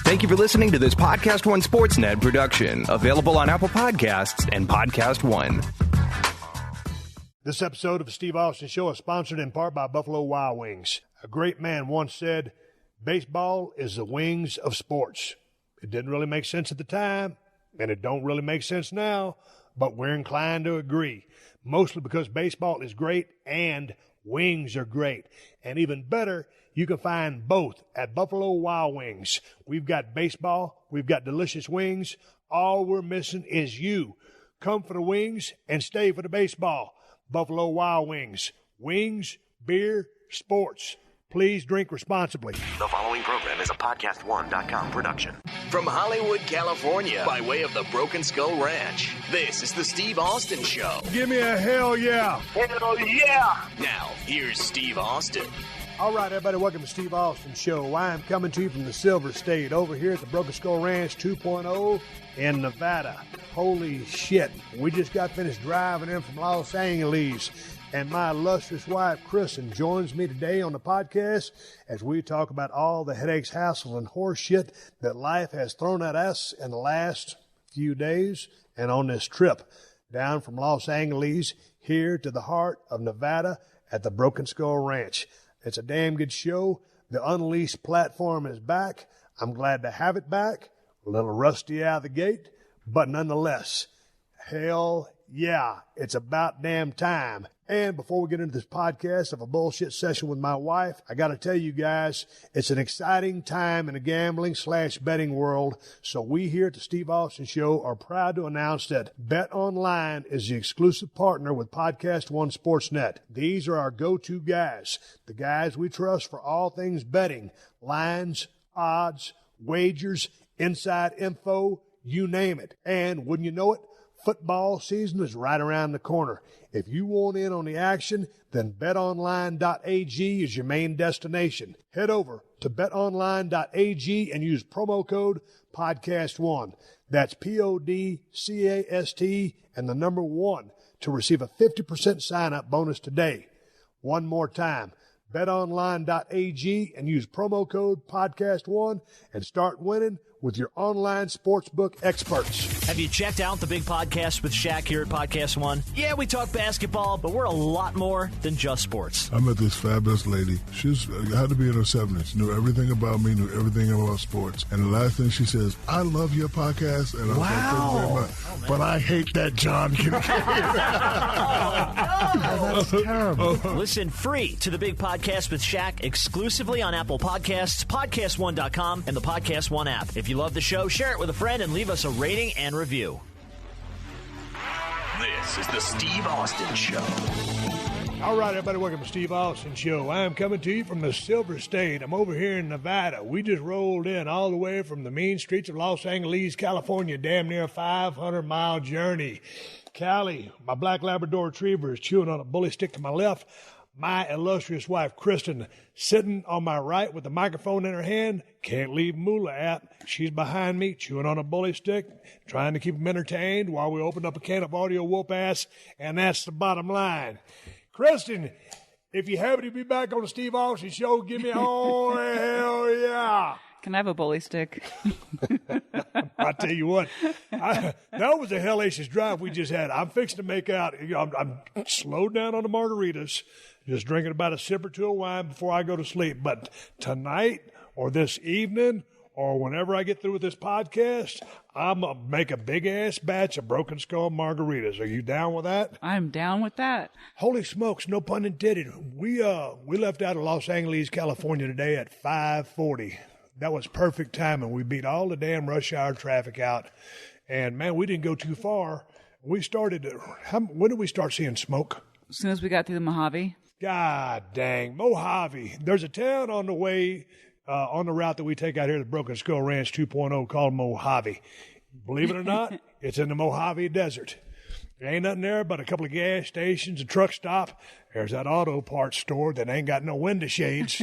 Thank you for listening to this PodcastOne Sportsnet production, available on Apple Podcasts and PodcastOne. This episode of the Steve Austin Show is sponsored in part by Buffalo Wild Wings. A great man once said, baseball is the wings of sports. It didn't really make sense at the time, and it don't really make sense now, but we're inclined to agree. Mostly because baseball is great and wings are great. And even better, you can find both at Buffalo Wild Wings. We've got baseball, we've got delicious wings. All we're missing is you. Come for the wings and stay for the baseball. Buffalo Wild Wings. Wings, beer, sports. Please drink responsibly. The following program is a PodcastOne.com production. From Hollywood, California, by way of the Broken Skull Ranch, this is the Steve Austin Show. Give me a hell yeah. Hell yeah! Now, here's Steve Austin. All right, everybody, welcome to Steve Austin Show. I am coming to you from the Silver State over here at the Broken Skull Ranch 2.0 in Nevada. Holy shit. We just got finished driving in from Los Angeles, and my illustrious wife, Kristin, joins me today on the podcast as we talk about all the headaches, hassles, and horse shit that life has thrown at us in the last few days and on this trip down from Los Angeles here to the heart of Nevada at the Broken Skull Ranch. It's a damn good show. The Unleashed platform is back. I'm glad to have it back. A little rusty out of the gate, but nonetheless, hell yeah, it's about damn time. And before we get into this podcast of a bullshit session with my wife, I got to tell you guys, it's an exciting time in the gambling/betting world. So we here at the Steve Austin Show are proud to announce that BetOnline is the exclusive partner with PodcastOne Sportsnet. These are our go-to guys, the guys we trust for all things betting, lines, odds, wagers, inside info, you name it. And wouldn't you know it, football season is right around the corner. If you want in on the action, then betonline.ag is your main destination. Head over to betonline.ag and use promo code PodcastOne. That's PODCAST and the number 1 to receive a 50% sign-up bonus today. One more time, betonline.ag and use promo code PodcastOne and start winning with your online sportsbook experts. Have you checked out the big podcast with Shaq here at PodcastOne? Yeah, we talk basketball, but we're a lot more than just sports. I met this fabulous lady. She had to be in her 70s, knew everything about me, knew everything about sports. And the last thing she says, I love your podcast. And I was like, thank you very much. Oh, but I hate that John Kincaid. That's terrible. Listen free to the big podcast with Shaq exclusively on Apple Podcasts, PodcastOne.com, and the PodcastOne app. If you love the show, share it with a friend and leave us a rating and review. This is the Steve Austin Show. All right, everybody, welcome to Steve Austin Show. I am coming to you from the Silver State. I'm over here in Nevada. We just rolled in all the way from the mean streets of Los Angeles, California, damn near a 500-mile journey. Callie, my black Labrador Retriever, is chewing on a bully stick to my left. My illustrious wife, Kristin, sitting on my right with the microphone in her hand, can't leave Moolah out. She's behind me, chewing on a bully stick, trying to keep them entertained while we open up a can of audio whoop ass, and that's the bottom line. Kristin, if you happen to be back on the Steve Austin Show, give me a oh, hell yeah. Can I have a bully stick? I tell you what, that was a hellacious drive we just had. I'm fixing to make out, I'm slowed down on the margaritas, just drinking about a sip or two of wine before I go to sleep. But tonight or this evening or whenever I get through with this podcast, I'm going to make a big-ass batch of Broken Skull margaritas. Are you down with that? I'm down with that. Holy smokes, no pun intended. We left out of Los Angeles, California today at 5:40. That was perfect timing. We beat all the damn rush hour traffic out. And, man, we didn't go too far. We started, when did we start seeing smoke? As soon as we got through the Mojave. God dang, Mojave. There's a town on the way, on the route that we take out here, the Broken Skull Ranch 2.0, called Mojave. Believe it or not, it's in the Mojave Desert. There ain't nothing there but a couple of gas stations, a truck stop. There's that auto parts store that ain't got no window shades.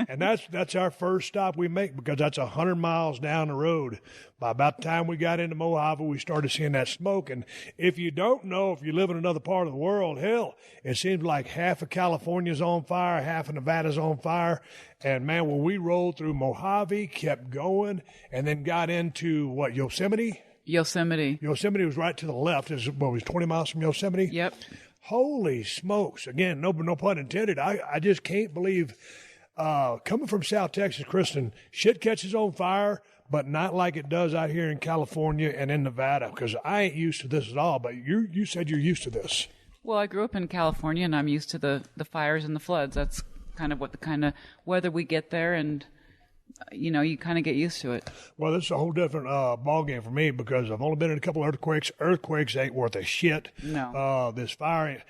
And And that's our first stop we make because that's 100 miles down the road. By about the time we got into Mojave, we started seeing that smoke. And if you don't know, if you live in another part of the world, hell, it seems like half of California's on fire, half of Nevada's on fire. And, man, when we rolled through Mojave, kept going, and then got into, what, Yosemite? Yosemite. Yosemite was right to the left. It was 20 miles from Yosemite? Yep. Holy smokes. Again, no pun intended. I just can't believe, coming from South Texas, Kristin, shit catches on fire, but not like it does out here in California and in Nevada, because I ain't used to this at all, but you said you're used to this. Well, I grew up in California, and I'm used to the fires and the floods. That's kind of what the kind of weather we get there, and you kind of get used to it. Well, this is a whole different ball game for me because I've only been in a couple of earthquakes. Earthquakes ain't worth a shit. No. This fire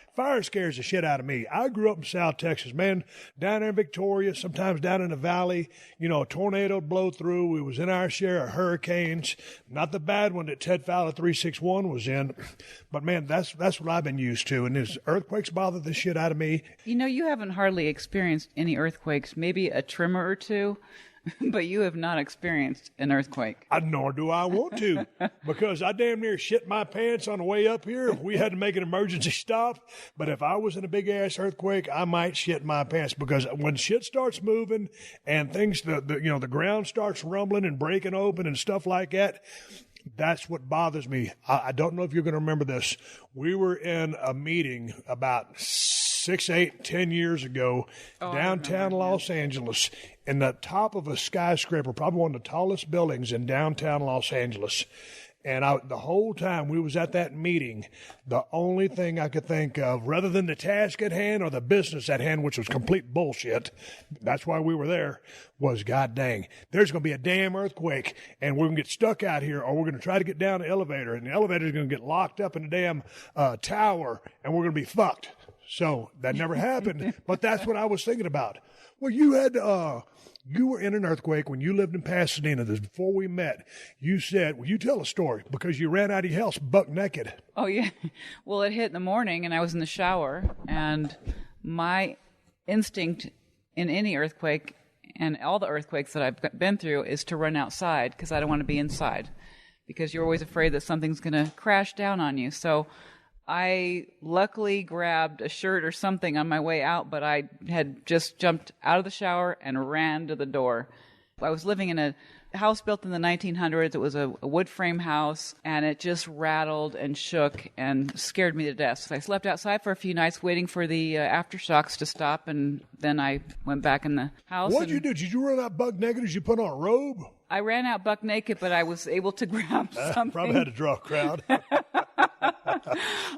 scares the shit out of me. I grew up in South Texas, man, down there in Victoria, sometimes down in the valley. A tornado would blow through. We was in our share of hurricanes. Not the bad one that Ted Fowler 361 was in, but man, that's what I've been used to. And these earthquakes bother the shit out of me. You haven't hardly experienced any earthquakes, maybe a tremor or two. But you have not experienced an earthquake. Nor do I want to, because I damn near shit my pants on the way up here. We had to make an emergency stop. But if I was in a big-ass earthquake, I might shit my pants, because when shit starts moving and things, the ground starts rumbling and breaking open and stuff like that, that's what bothers me. I don't know if you're going to remember this. We were in a meeting about 6, 8, 10 years ago, downtown Los Angeles, in the top of a skyscraper, probably one of the tallest buildings in downtown Los Angeles. And the whole time we was at that meeting, the only thing I could think of, rather than the task at hand or the business at hand, which was complete bullshit, that's why we were there, was, God dang, there's going to be a damn earthquake, and we're going to get stuck out here, or we're going to try to get down the elevator, and the elevator's going to get locked up in the damn tower, and we're going to be fucked. So that never happened, but that's what I was thinking about. Well, you were in an earthquake when you lived in Pasadena. This before we met. You said, well, you tell a story, because you ran out of your house buck naked. Oh, yeah. Well, it hit in the morning, and I was in the shower, and my instinct in any earthquake, and all the earthquakes that I've been through, is to run outside, because I don't want to be inside, because you're always afraid that something's going to crash down on you. So I luckily grabbed a shirt or something on my way out, but I had just jumped out of the shower and ran to the door. I was living in a house built in the 1900s. It was a wood frame house, and it just rattled and shook and scared me to death. So I slept outside for a few nights waiting for the aftershocks to stop, and then I went back in the house. What did you do? Did you run out buck naked? Did you put on a robe? I ran out buck naked, but I was able to grab something. Probably had to draw a crowd.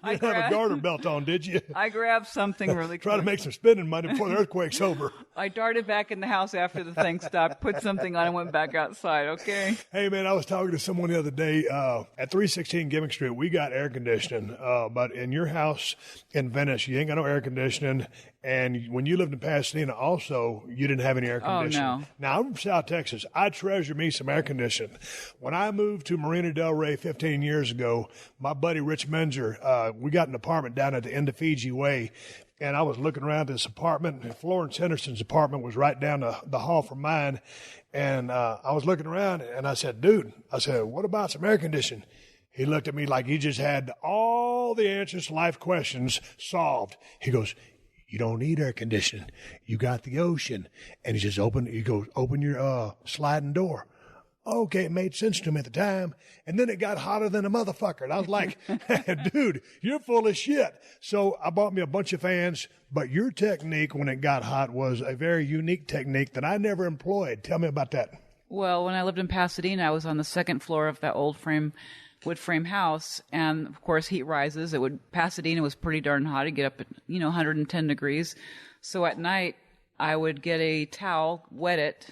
You didn't have a garter belt on, did you? I grabbed something really Try to make some spending money before the earthquake's over. I darted back in the house after the thing stopped, put something on, and went back outside, okay? Hey, man, I was talking to someone the other day. At 316 Gimmick Street, we got air conditioning. But in your house in Venice, you ain't got no air conditioning. And when you lived in Pasadena, also, you didn't have any air conditioning. Oh, no. Now, I'm from South Texas. I treasure me some air conditioning. When I moved to Marina Del Rey 15 years ago, my buddy Rich Menzer, we got an apartment down at the end of Fiji Way. And I was looking around this apartment, and Florence Henderson's apartment was right down the hall from mine. And I was looking around, and I said, dude, what about some air conditioning? He looked at me like he just had all the answers to life questions solved. He goes, you don't need air conditioning. You got the ocean. And he just open your sliding door. Okay, it made sense to me at the time. And then it got hotter than a motherfucker. And I was like, dude, you're full of shit. So I bought me a bunch of fans. But your technique when it got hot was a very unique technique that I never employed. Tell me about that. Well, when I lived in Pasadena, I was on the second floor of that old wood frame house, and of course heat rises. Pasadena was pretty darn hot. It'd get up at 110 degrees. So at night I would get a towel, wet it,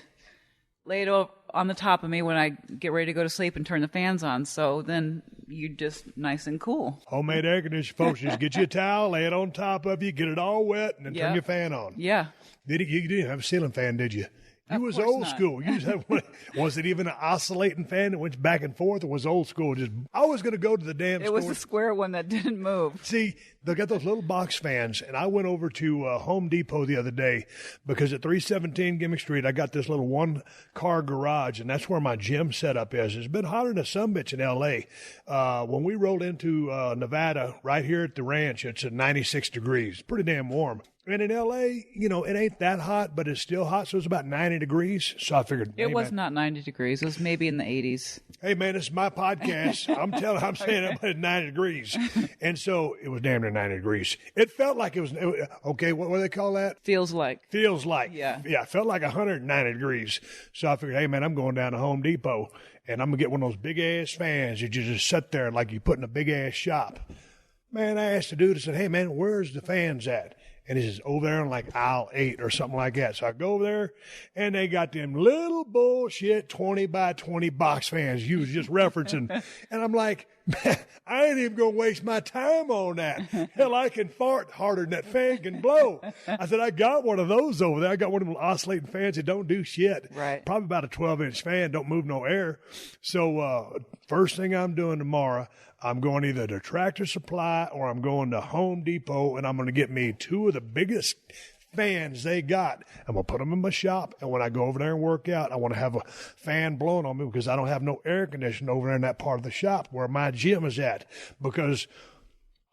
lay it on the top of me when I get ready to go to sleep, and turn the fans on. So then you just nice and cool. Homemade air conditioning, folks. Just get you a towel, lay it on top of you, get it all wet, and then turn your fan on. Yeah. You didn't have a ceiling fan, did you? You was course old not. school. You just had was it even an oscillating fan that went back and forth, or was old school? Just I was going to go to the damn It store. was the square one that didn't move. See, they got those little box fans, and I went over to Home Depot the other day because at 317 Gimmick Street, I got this little one-car garage, and that's where my gym setup is. It's been hotter than a sumbitch in L.A. When we rolled into Nevada, right here at the ranch, it's at 96 degrees. Pretty damn warm. And in L.A., it ain't that hot, but it's still hot, so it's about 90 degrees. So I figured, It was not 90 degrees. It was maybe in the 80s. Hey, man, it's my podcast. I'm saying it's 90 degrees. And so it was damn near 90 degrees. It felt like it was, okay, what do they call that? Feels like. Feels like. Yeah. Yeah, it felt like 190 degrees. So I figured, hey, man, I'm going down to Home Depot, and I'm going to get one of those big-ass fans that you just sit there like you put in a big-ass shop. Man, I asked the dude, I said, hey, man, where's the fans at? And he says, over there in like aisle 8 or something like that. So I go over there, and they got them little bullshit 20 by 20 box fans you was just referencing. And I'm like, man, I ain't even going to waste my time on that. Hell, I can fart harder than that fan can blow. I said, I got one of those over there. I got one of them oscillating fans that don't do shit. Right. Probably about a 12-inch fan, don't move no air. So first thing I'm doing tomorrow, I'm going either to Tractor Supply or I'm going to Home Depot, and I'm going to get me 2 of the biggest fans they got. I'm going to put them in my shop, and when I go over there and work out, I want to have a fan blowing on me because I don't have no air conditioning over there in that part of the shop where my gym is at because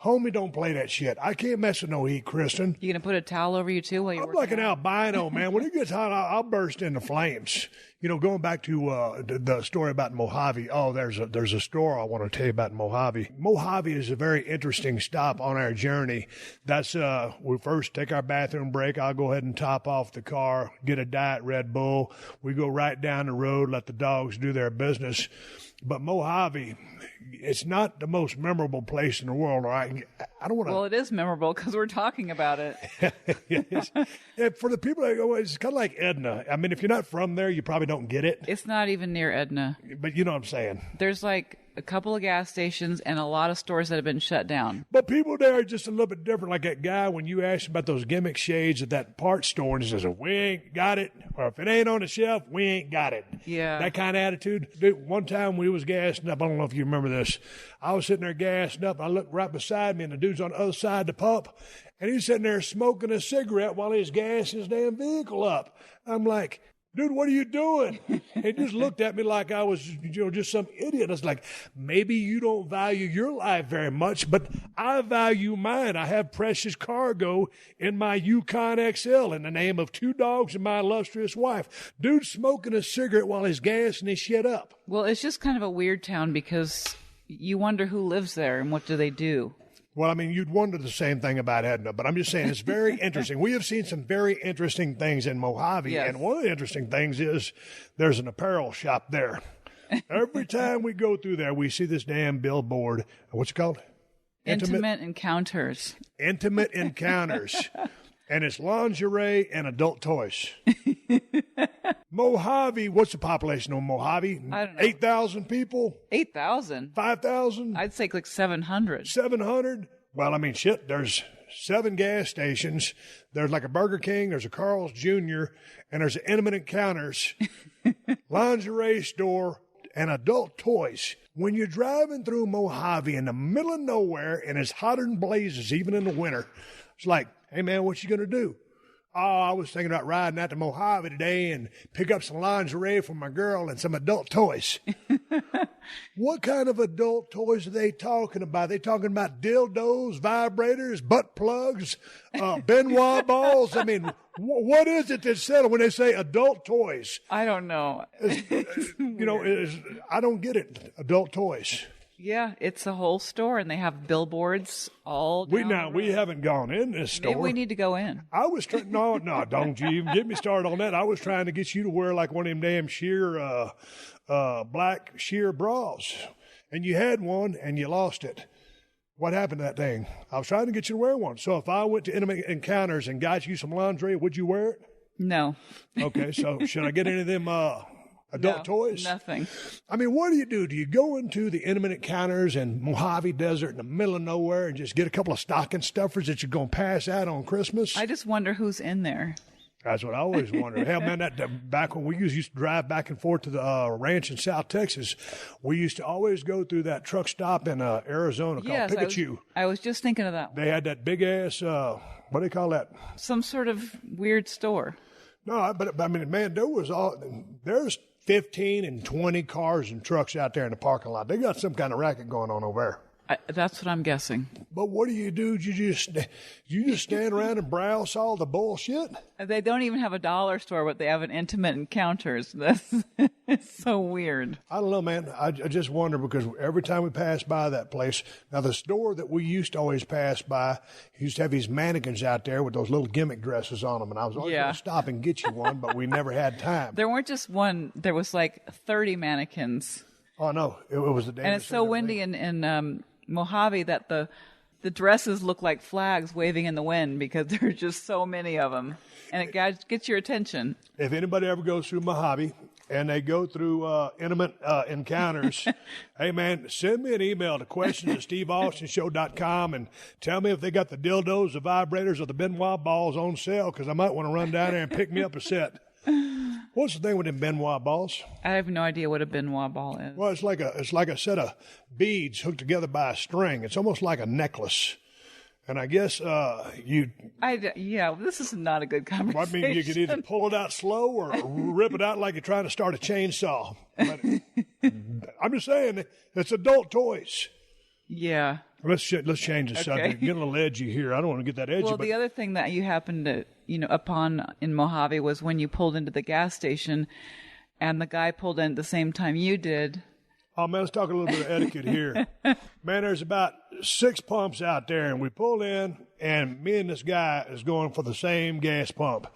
homie don't play that shit. I can't mess with no heat, Kristin. You going to put a towel over you, too, while you're I'm working like an out? albino, man. When it gets hot, I'll burst into flames. Going back to the story about Mojave. Oh, there's a store I want to tell you about Mojave. Mojave is a very interesting stop on our journey. That's we first take our bathroom break. I'll go ahead and top off the car, get a Diet Red Bull. We go right down the road, let the dogs do their business. But Mojave, it's not the most memorable place in the world. Or I don't want to. Well, it is memorable because we're talking about it. Yeah, for the people that go, it's kind of like Edna. I mean, if you're not from there, you probably don't get it. It's not even near Edna. But you know what I'm saying. There's like a couple of gas stations and a lot of stores that have been shut down. But people there are just a little bit different. Like that guy, when you asked about those gimmick shades at that parts store, and he says, we ain't got it. Or if it ain't on the shelf, we ain't got it. Yeah. That kind of attitude. Dude, one time we was gassing up, I don't know if you remember this. I was sitting there gassing up. I looked right beside me, and the dude's on the other side of the pump. And he's sitting there smoking a cigarette while he's gassing his damn vehicle up. I'm like, dude, what are you doing? And he just looked at me like I was, just some idiot. I was like, maybe you don't value your life very much, but I value mine. I have precious cargo in my Yukon XL in the name of 2 dogs and my illustrious wife. Dude smoking a cigarette while he's gassing his shit up. Well, it's just kind of a weird town because you wonder who lives there and what do they do. Well, I mean, you'd wonder the same thing about Edna, but I'm just saying it's very interesting. We have seen some very interesting things in Mojave, Yes. and one of the interesting things is there's an apparel shop there. Every time we go through there, we see this damn billboard. What's it called? Intimate encounters. Intimate Encounters. And it's lingerie and adult toys. Mojave, what's the population of Mojave? I don't know. 8,000 people? 8,000? 5,000? I'd say like 700. 700? Well, I mean, shit, there's 7 gas stations. There's like a Burger King, there's a Carl's Jr., and there's an Intimate Encounters, lingerie store, and adult toys. When you're driving through Mojave in the middle of nowhere, and it's hotter than blazes, even in the winter, it's like, hey, man, what you going to do? Oh, I was thinking about riding out to Mojave today and pick up some lingerie for my girl and some adult toys. What kind of adult toys are they talking about? They talking about dildos, vibrators, butt plugs, Benoit balls? I mean, what is it that's said when they say adult toys? I don't know. I don't get it. Adult toys. Yeah, it's a whole store, and they have billboards all down the road. We haven't gone in this store. Maybe we need to go in. I was trying. No, don't you even get me started on that. I was trying to get you to wear like one of them damn sheer, black sheer bras, and you had one and you lost it. What happened to that thing? I was trying to get you to wear one. So if I went to Intimate Encounters and got you some lingerie, would you wear it? No. Okay, so should I get any of them adult toys? Nothing. I mean, what do? Do you go into the Intimate Encounters in Mojave Desert in the middle of nowhere and just get a couple of stocking stuffers that you're going to pass out on Christmas? I just wonder who's in there. That's what I always wondered. Hell, man, back when we used to drive back and forth to the ranch in South Texas, we used to always go through that truck stop in Arizona called Pikachu. I was just thinking of that. They had that big-ass, what do they call that? Some sort of weird store. No, but I mean, man, there's 15 and 20 cars and trucks out there in the parking lot. They got some kind of racket going on over there. That's what I'm guessing. But what do? You just stand around and browse all the bullshit? They don't even have a dollar store, but they have an intimate encounters. It's so weird. I don't know, man. I just wonder because every time we pass by that place, now the store that we used to always pass by used to have these mannequins out there with those little gimmick dresses on them, and I was always going to stop and get you one, but we never had time. There weren't just one. There was like 30 mannequins. Oh, no. It was the damn. And it's so windy in Mojave that the dresses look like flags waving in the wind because there are just so many of them. And it gets your attention. If anybody ever goes through Mojave and they go through intimate encounters, hey, man, send me an email to questions@steveaustonshow.com and tell me if they got the dildos, the vibrators, or the Benoit balls on sale because I might want to run down there and pick me up a set. What's the thing with them Benoit balls? I have no idea what a Benoit ball is. Well, it's like a set of beads hooked together by a string. It's almost like a necklace. And I guess this is not a good conversation. I mean, you could either pull it out slow or rip it out like you're trying to start a chainsaw. But I'm just saying, it's adult toys. Yeah. Let's change the subject. Get a little edgy here. I don't want to get that edgy. Well, the other thing that you happened to, upon in Mojave was when you pulled into the gas station and the guy pulled in at the same time you did. Oh, man, let's talk a little bit of etiquette here. Man, there's about 6 pumps out there, and we pull in, and me and this guy is going for the same gas pump.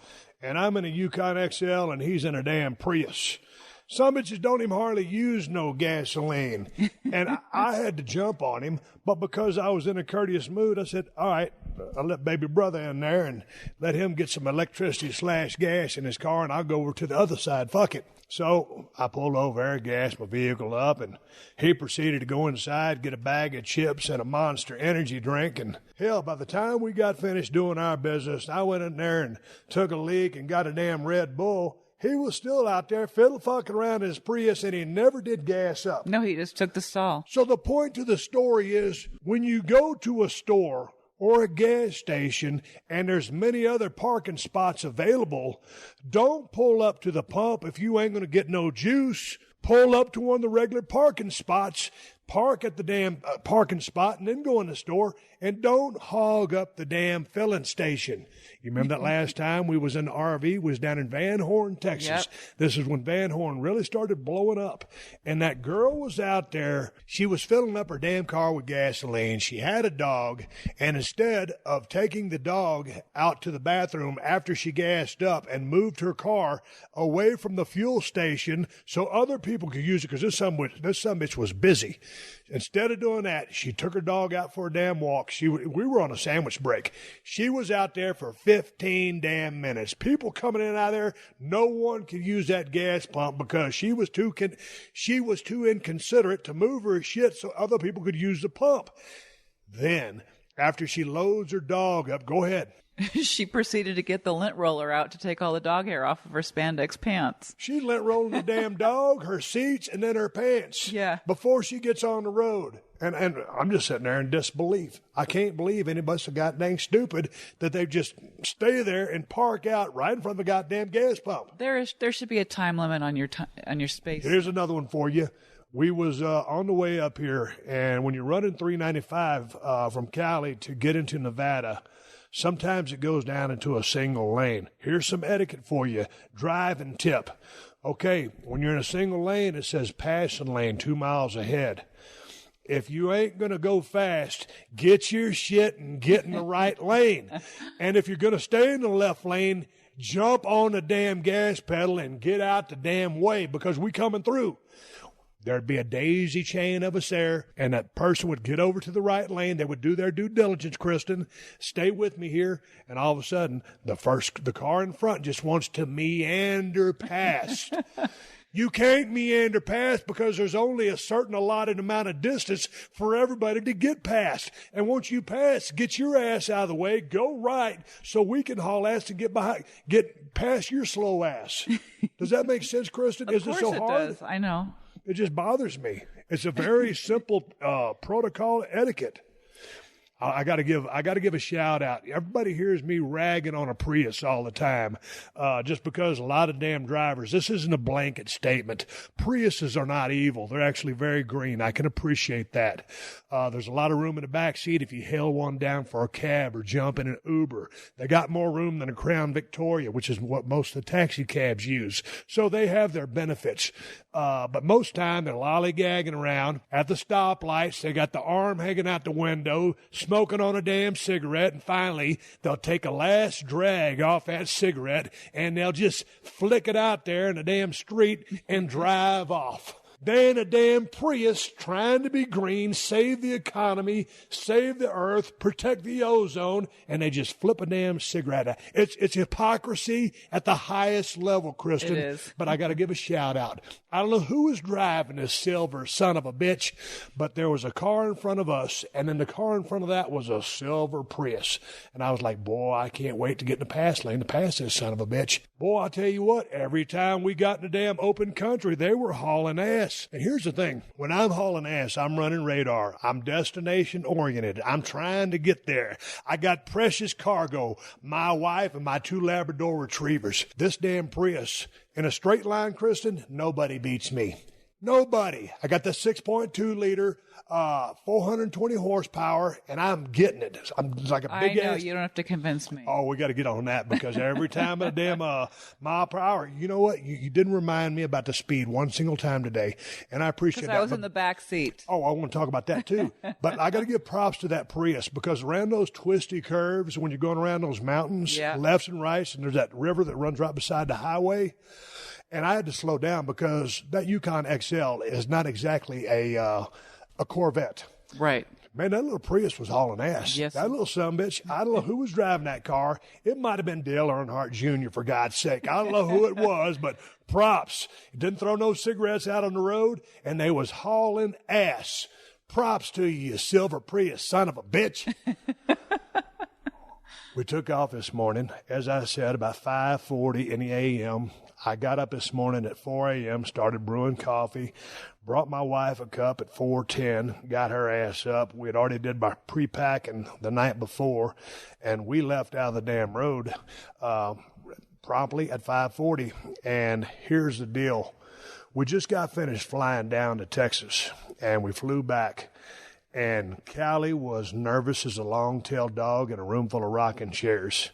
And I'm in a Yukon XL, and he's in a damn Prius. Some bitches don't even hardly use no gasoline. And I had to jump on him, but because I was in a courteous mood, I said, all right, I'll let baby brother in there and let him get some electricity/gas in his car, and I'll go over to the other side. Fuck it. So I pulled over there, gassed my vehicle up, and he proceeded to go inside, get a bag of chips and a Monster energy drink. And hell, by the time we got finished doing our business, I went in there and took a leak and got a damn Red Bull. He was still out there fiddle-fucking around in his Prius, and he never did gas up. No, he just took the stall. So the point to the story is, when you go to a store or a gas station and there's many other parking spots available, don't pull up to the pump if you ain't going to get no juice. Pull up to one of the regular parking spots, park at the damn parking spot, and then go in the store, and don't hog up the damn filling station. You remember that last time we was in the RV, was down in Van Horn, Texas. Yep. This is when Van Horn really started blowing up. And that girl was out there. She was filling up her damn car with gasoline. She had a dog. And instead of taking the dog out to the bathroom after she gassed up and moved her car away from the fuel station so other people could use it, because this sumbitch was busy. Instead of doing that, she took her dog out for a damn walk. We were on a sandwich break. She was out there for 15 damn minutes. People coming in and out of there, no one could use that gas pump because she was too inconsiderate to move her shit so other people could use the pump. Then, after she loads her dog up, go ahead. She proceeded to get the lint roller out to take all the dog hair off of her spandex pants. She lint rolling the damn dog, her seats, and then her pants. Yeah. Before she gets on the road. And I'm just sitting there in disbelief. I can't believe anybody's so goddamn stupid that they just stay there and park out right in front of the goddamn gas pump. There should be a time limit on your space. Here's another one for you. We was on the way up here, and when you're running 395 from Cali to get into Nevada, sometimes it goes down into a single lane. Here's some etiquette for you. Driving tip. Okay, when you're in a single lane, it says passing lane 2 miles ahead. If you ain't going to go fast, get your shit and get in the right lane. And if you're going to stay in the left lane, jump on the damn gas pedal and get out the damn way, because we coming through. There'd be a daisy chain of us there, and that person would get over to the right lane. They would do their due diligence, Kristin. Stay with me here. And all of a sudden, the car in front just wants to meander past. You can't meander past because there's only a certain allotted amount of distance for everybody to get past. And once you pass, get your ass out of the way, go right, so we can haul ass and get past your slow ass. Does that make sense, Kristin? Is it so hard? Of course it does. I know. It just bothers me. It's a very simple protocol etiquette. I got to give a shout out. Everybody hears me ragging on a Prius all the time, just because a lot of damn drivers. This isn't a blanket statement. Priuses are not evil. They're actually very green. I can appreciate that. There's a lot of room in the back seat if you hail one down for a cab or jump in an Uber. They got more room than a Crown Victoria, which is what most of the taxi cabs use. So they have their benefits. But most time they're lollygagging around at the stoplights. They got the arm hanging out the window, smoking on a damn cigarette, and finally they'll take a last drag off that cigarette and they'll just flick it out there in the damn street and drive off. They in a damn Prius trying to be green, save the economy, save the earth, protect the ozone, and they just flip a damn cigarette out. It's hypocrisy at the highest level, Kristin. It is. But I got to give a shout out. I don't know who was driving this silver son of a bitch, but there was a car in front of us, and then the car in front of that was a silver Prius. And I was like, boy, I can't wait to get in the pass lane to pass this son of a bitch. Boy, I tell you what, every time we got in the damn open country, they were hauling ass. And here's the thing. When I'm hauling ass, I'm running radar. I'm destination oriented. I'm trying to get there. I got precious cargo, my wife and my 2 Labrador retrievers. This damn Prius, in a straight line, Kristin, nobody beats me. Nobody. I got the 6.2 liter, 420 horsepower, and I'm getting it. I'm like a big ass. I know, you don't have to convince me. Oh, we got to get on that because every time a damn mile per hour, you know what? You didn't remind me about the speed one single time today, and I appreciate that. Because I was in the back seat. Oh, I want to talk about that too. But I got to give props to that Prius because around those twisty curves, when you're going around those mountains, lefts and rights, and there's that river that runs right beside the highway, and I had to slow down because that Yukon XL is not exactly a Corvette. Right. Man, that little Prius was hauling ass. Yes. That little sumbitch, I don't know who was driving that car. It might have been Dale Earnhardt Jr., for God's sake. I don't know who it was, but props. It didn't throw no cigarettes out on the road, and they was hauling ass. Props to you, you silver Prius son of a bitch. We took off this morning, as I said, about 5:40 in the a.m. I got up this morning at 4 a.m., started brewing coffee, brought my wife a cup at 4:10, got her ass up. We had already did my pre-packing the night before, and we left out of the damn road promptly at 5:40. And here's the deal. We just got finished flying down to Texas, and we flew back. And Callie was nervous as a long-tailed dog in a room full of rocking chairs,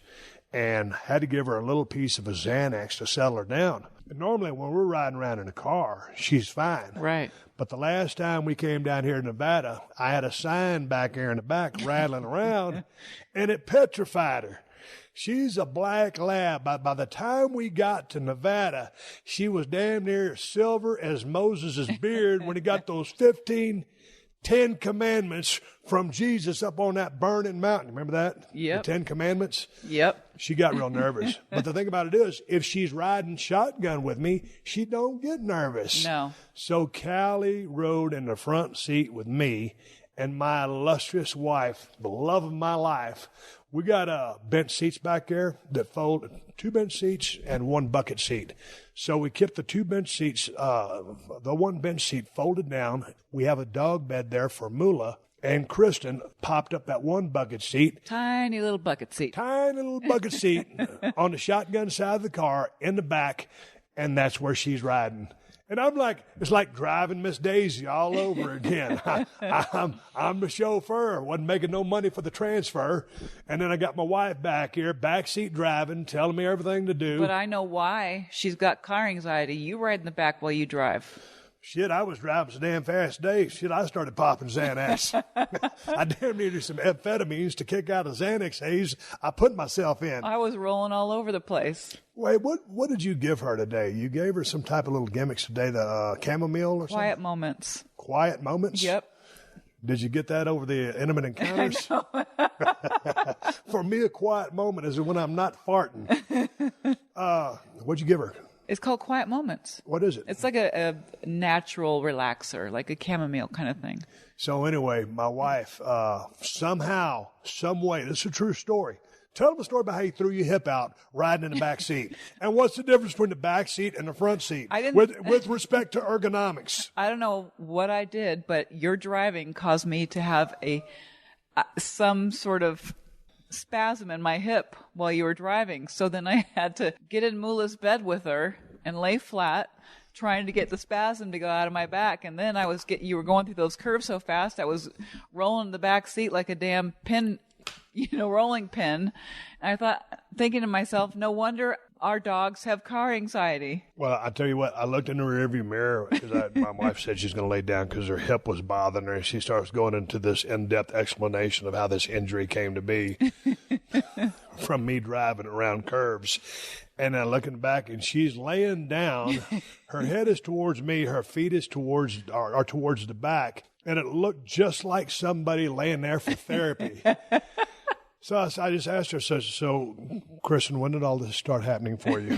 and had to give her a little piece of a Xanax to settle her down. And normally when we're riding around in a car, she's fine. Right. But the last time we came down here to Nevada, I had a sign back there in the back rattling around, and it petrified her. She's a black lab. By the time we got to Nevada, she was damn near silver as Moses' beard when he got those 10 commandments from Jesus up on that burning mountain. Remember that? Yep. The 10 commandments? Yep. She got real nervous. But the thing about it is, if she's riding shotgun with me, she don't get nervous. No. So Callie rode in the front seat with me and my illustrious wife, the love of my life. We got bench seats back there that fold, 2 bench seats and 1 bucket seat. So we kept the 2 bench seats, the 1 bench seat folded down. We have a dog bed there for Mula. And Kristin popped up that 1 bucket seat. Tiny little bucket seat. Tiny little bucket seat on the shotgun side of the car in the back. And that's where she's riding. And I'm like, it's like driving Miss Daisy all over again. I'm the chauffeur. Wasn't making no money for the transfer. And then I got my wife back here, backseat driving, telling me everything to do. But I know why. She's got car anxiety. You ride in the back while you drive. Shit, I was driving so damn fast today. Shit, I started popping Xanax. I damn needed some amphetamines to kick out a Xanax haze I put myself in. I was rolling all over the place. Wait, what did you give her today? You gave her some type of little gimmicks today, the chamomile or something? Quiet moments. Quiet moments? Yep. Did you get that over the intimate encounters? For me, a quiet moment is when I'm not farting. What'd you give her? It's called Quiet Moments. What is it? It's like a natural relaxer, like a chamomile kind of thing. So anyway, my wife, somehow, some way, this is a true story. Tell them a story about how you threw your hip out riding in the back seat. And what's the difference between the back seat and the front seat with respect to ergonomics? I don't know what I did, but your driving caused me to have some sort of spasm in my hip while you were driving. So then I had to get in Moolah's bed with her and lay flat, trying to get the spasm to go out of my back. And then you were going through those curves so fast, I was rolling the back seat like a damn pin, rolling pin. And I thinking to myself, no wonder our dogs have car anxiety. Well, I tell you what, I looked in the rearview mirror because my wife said she's going to lay down because her hip was bothering her. And she starts going into this in-depth explanation of how this injury came to be from me driving around curves. And then looking back, and she's laying down. Her head is towards me. Her feet is towards the back. And it looked just like somebody laying there for therapy. So I just asked her, so Kristin, when did all this start happening for you?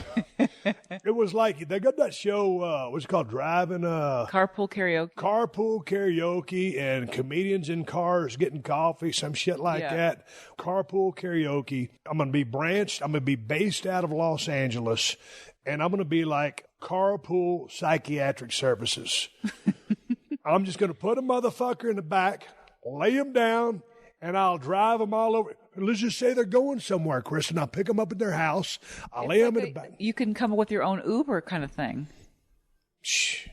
It was like, they got that show, what's it called, Driving? Carpool Karaoke. Carpool Karaoke, and comedians in cars getting coffee, some shit like that. Carpool Karaoke. I'm going to be branched. I'm going to be based out of Los Angeles, and I'm going to be like Carpool Psychiatric Services. I'm just going to put a motherfucker in the back, lay him down, and I'll drive them all over. Let's just say they're going somewhere, Kristin. I'll pick them up at their house. I'll lay them in the back. You can come up with your own Uber kind of thing. Shh.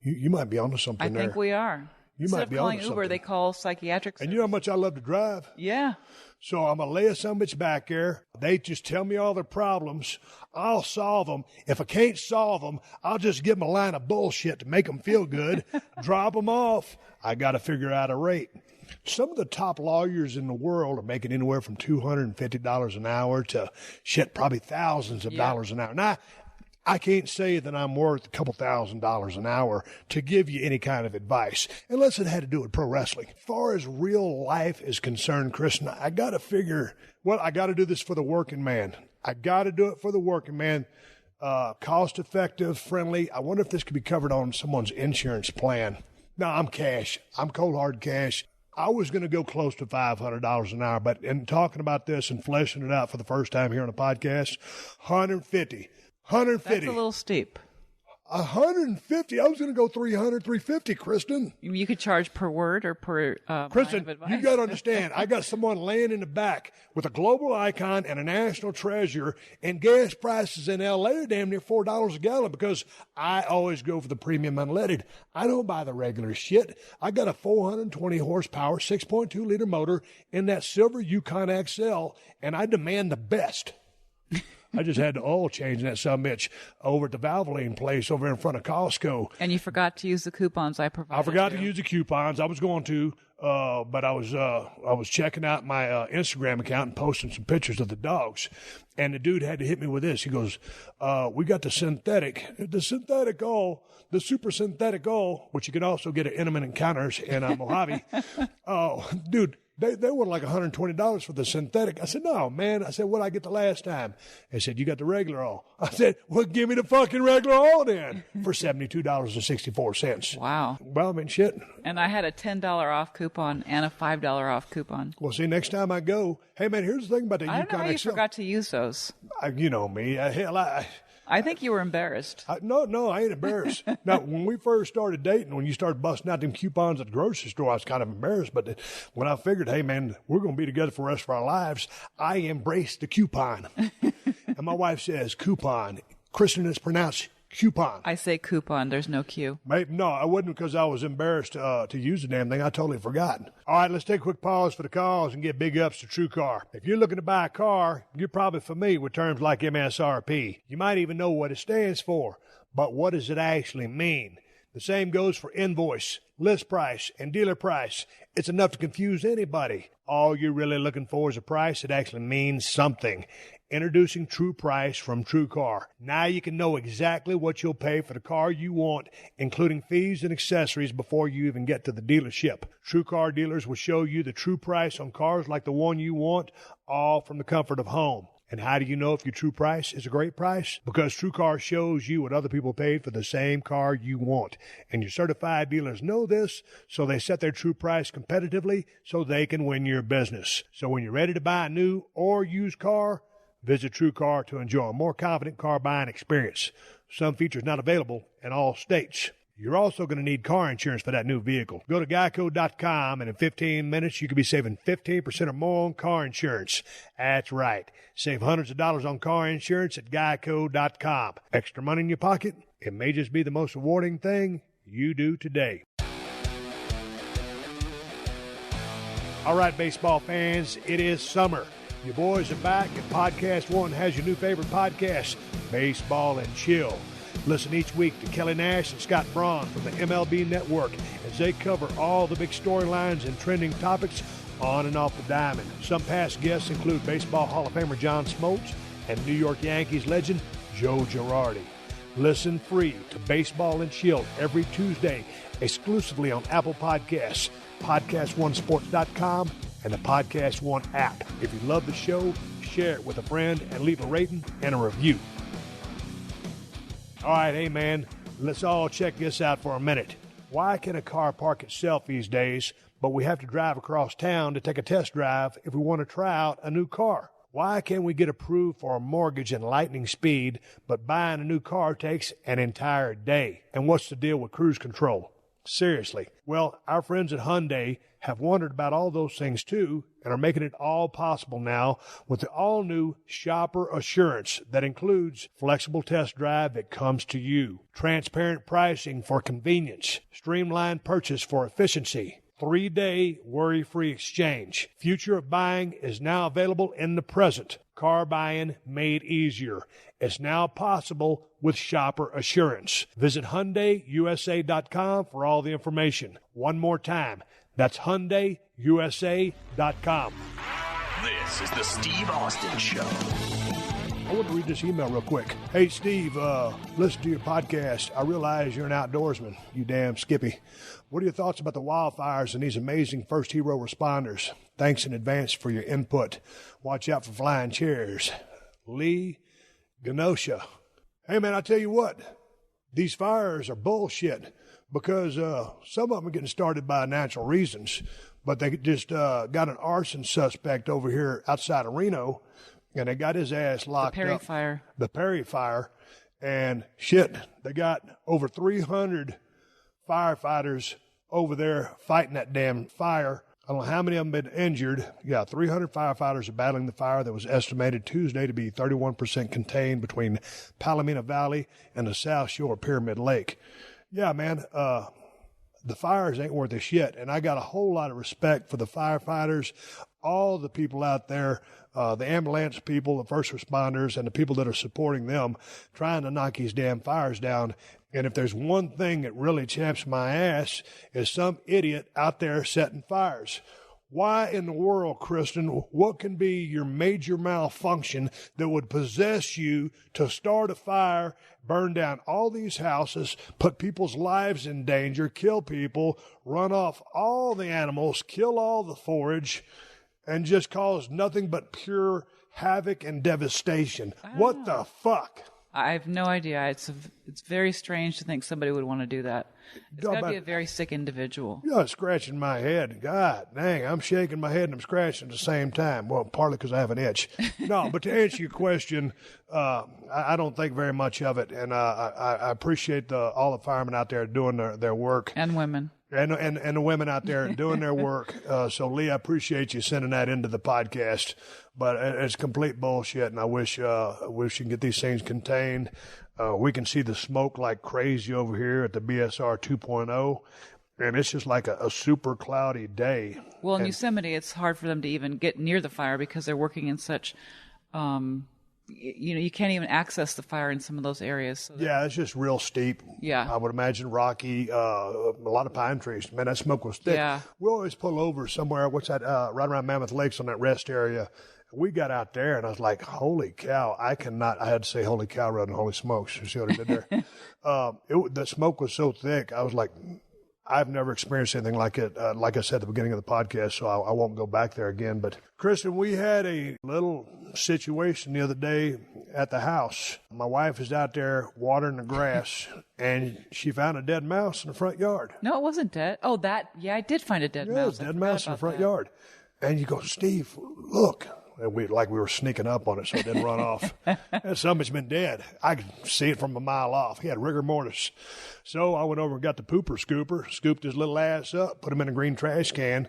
You might be onto something there. I think we are. You might be onto something. Instead of calling Uber, they call psychiatric service. And you know how much I love to drive? Yeah. So I'm going to lay a sumbitch back there. They just tell me all their problems. I'll solve them. If I can't solve them, I'll just give them a line of bullshit to make them feel good. Drop them off. I got to figure out a rate. Some of the top lawyers in the world are making anywhere from $250 an hour to probably thousands of dollars an hour. Now, I can't say that I'm worth a couple $1,000s an hour to give you any kind of advice, unless it had to do with pro wrestling. As far as real life is concerned, Kristin, I got to figure, I got to do this for the working man. I got to do it for the working man. Cost effective, friendly. I wonder if this could be covered on someone's insurance plan. No, I'm cash. I'm cold hard cash. I was going to go close to $500 an hour, but in talking about this and fleshing it out for the first time here on the podcast, $150. That's a little steep. $150. I was going to go $300, $350, Kristin. You could charge per word or per Kristin, you got to understand, I got someone laying in the back with a global icon and a national treasure, and gas prices in L.A. are damn near $4 a gallon because I always go for the premium unleaded. I don't buy the regular shit. I got a 420 horsepower, 6.2-liter motor in that silver Yukon XL, and I demand the best. I just had the oil change in that sumbitch over at the Valvoline place over in front of Costco. And you forgot to use the coupons I provided. I forgot to use the coupons. I was going to, but I was checking out my Instagram account and posting some pictures of the dogs. And the dude had to hit me with this. He goes, we got the synthetic oil, the super synthetic oil, which you can also get at Intimate Encounters in Mojave. Oh, dude. They wanted like $120 for the synthetic. I said, no, man. I said, what did I get the last time? They said, you got the regular oil. I said, well, give me the fucking regular oil then for $72.64. Wow. Well, I mean, shit. And I had a $10 off coupon and a $5 off coupon. Well, see, next time I go, hey, man, here's the thing about the Yukon XL. I don't know how you forgot to use those. You know me. I think you were embarrassed. No, I ain't embarrassed. Now, when we first started dating, when you started busting out them coupons at the grocery store, I was kind of embarrassed. But when I figured, hey, man, we're going to be together for the rest of our lives, I embraced the coupon. And my wife says coupon. Kristin, is pronounced coupon. I say coupon. There's no Q. No, I wouldn't because I was embarrassed to use the damn thing. I totally forgot. All right, let's take a quick pause for the calls and get big ups to TrueCar. If you're looking to buy a car, you're probably familiar with terms like MSRP. You might even know what it stands for, but what does it actually mean? The same goes for invoice, list price, and dealer price. It's enough to confuse anybody. All you're really looking for is a price that actually means something. Introducing True Price from TrueCar. Now you can know exactly what you'll pay for the car you want, including fees and accessories before you even get to the dealership. TrueCar dealers will show you the true price on cars like the one you want, all from the comfort of home. And how do you know if your true price is a great price? Because TrueCar shows you what other people paid for the same car you want. And your certified dealers know this, so they set their true price competitively so they can win your business. So when you're ready to buy a new or used car, visit TrueCar to enjoy a more confident car buying experience. Some features not available in all states. You're also going to need car insurance for that new vehicle. Go to geico.com, and in 15 minutes, you could be saving 15% or more on car insurance. That's right. Save hundreds of dollars on car insurance at geico.com. Extra money in your pocket? It may just be the most rewarding thing you do today. All right, baseball fans, it is summer. Your boys are back, and PodcastOne has your new favorite podcast, Baseball and Chill. Listen each week to Kelly Nash and Scott Braun from the MLB Network as they cover all the big storylines and trending topics on and off the diamond. Some past guests include Baseball Hall of Famer John Smoltz and New York Yankees legend Joe Girardi. Listen free to Baseball and Chill every Tuesday exclusively on Apple Podcasts, PodcastOneSports.com, and the Podcast One app. If you love the show, share it with a friend and leave a rating and a review. All right, hey, man, let's all check this out for a minute. Why can a car park itself these days, but we have to drive across town to take a test drive if we want to try out a new car? Why can't we get approved for a mortgage in lightning speed, but buying a new car takes an entire day? And what's the deal with cruise control? Seriously. Well, our friends at Hyundai have wondered about all those things too and are making it all possible now with the all-new Shopper Assurance that includes flexible test drive that comes to you, transparent pricing for convenience, streamlined purchase for efficiency, 3-day worry-free exchange. Future of buying is now available in the present. Car buying made easier. It's now possible with Shopper Assurance. Visit HyundaiUSA.com for all the information. One more time. That's HyundaiUSA.com. This is the Steve Austin Show. I want to read this email real quick. Hey, Steve, listen to your podcast. I realize you're an outdoorsman, you damn Skippy. What are your thoughts about the wildfires and these amazing first hero responders? Thanks in advance for your input. Watch out for flying chairs. Lee Ganosha. Hey, man, I tell you what, these fires are bullshit because some of them are getting started by natural reasons, but they just got an arson suspect over here outside of Reno, and they got his ass locked up. The Perry fire. And shit, they got over 300 firefighters over there fighting that damn fire. I don't know how many of them have been injured. Yeah, 300 firefighters are battling the fire that was estimated Tuesday to be 31% contained between Palomino Valley and the South Shore Pyramid Lake. Yeah, man, the fires ain't worth a shit, and I got a whole lot of respect for the firefighters, all the people out there, the ambulance people, the first responders, and the people that are supporting them, trying to knock these damn fires down. And if there's one thing that really chaps my ass, is some idiot out there setting fires. Why in the world, Kristin, what can be your major malfunction that would possess you to start a fire, burn down all these houses, put people's lives in danger, kill people, run off all the animals, kill all the forage, and just cause nothing but pure havoc and devastation? What the fuck? I have no idea. It's very strange to think somebody would want to do that. It's got to be a very sick individual. You're scratching my head. God dang, I'm shaking my head and I'm scratching at the same time. Well, partly because I have an itch. No, but to answer your question, I don't think very much of it. And I appreciate all the firemen out there doing their work. And women. And the women out there doing their work. So, Lee, I appreciate you sending that into the podcast. But it's complete bullshit, and I wish you can get these things contained. We can see the smoke like crazy over here at the BSR 2.0, and it's just like a super cloudy day. Well, in Yosemite, it's hard for them to even get near the fire because they're working in such you can't even access the fire in some of those areas. So yeah, it's just real steep. Yeah. I would imagine rocky, a lot of pine trees. Man, that smoke was thick. Yeah. We always pull over somewhere, right around Mammoth Lakes on that rest area. We got out there, and I was like, holy cow, I had to say holy cow rather than holy smokes. You see what I did there? The smoke was so thick, I was like, I've never experienced anything like it, like I said at the beginning of the podcast, so I won't go back there again. But, Kristin, we had a little situation the other day at the house. My wife is out there watering the grass, and she found a dead mouse in the front yard. No, it wasn't dead. Oh, I did find a dead mouse. Yeah, it was a dead mouse in the front yard. And you go, Steve, look. And we were sneaking up on it so it didn't run off. And something's been dead. I could see it from a mile off. He had rigor mortis. So I went over and got the pooper scooper, scooped his little ass up, put him in a green trash can.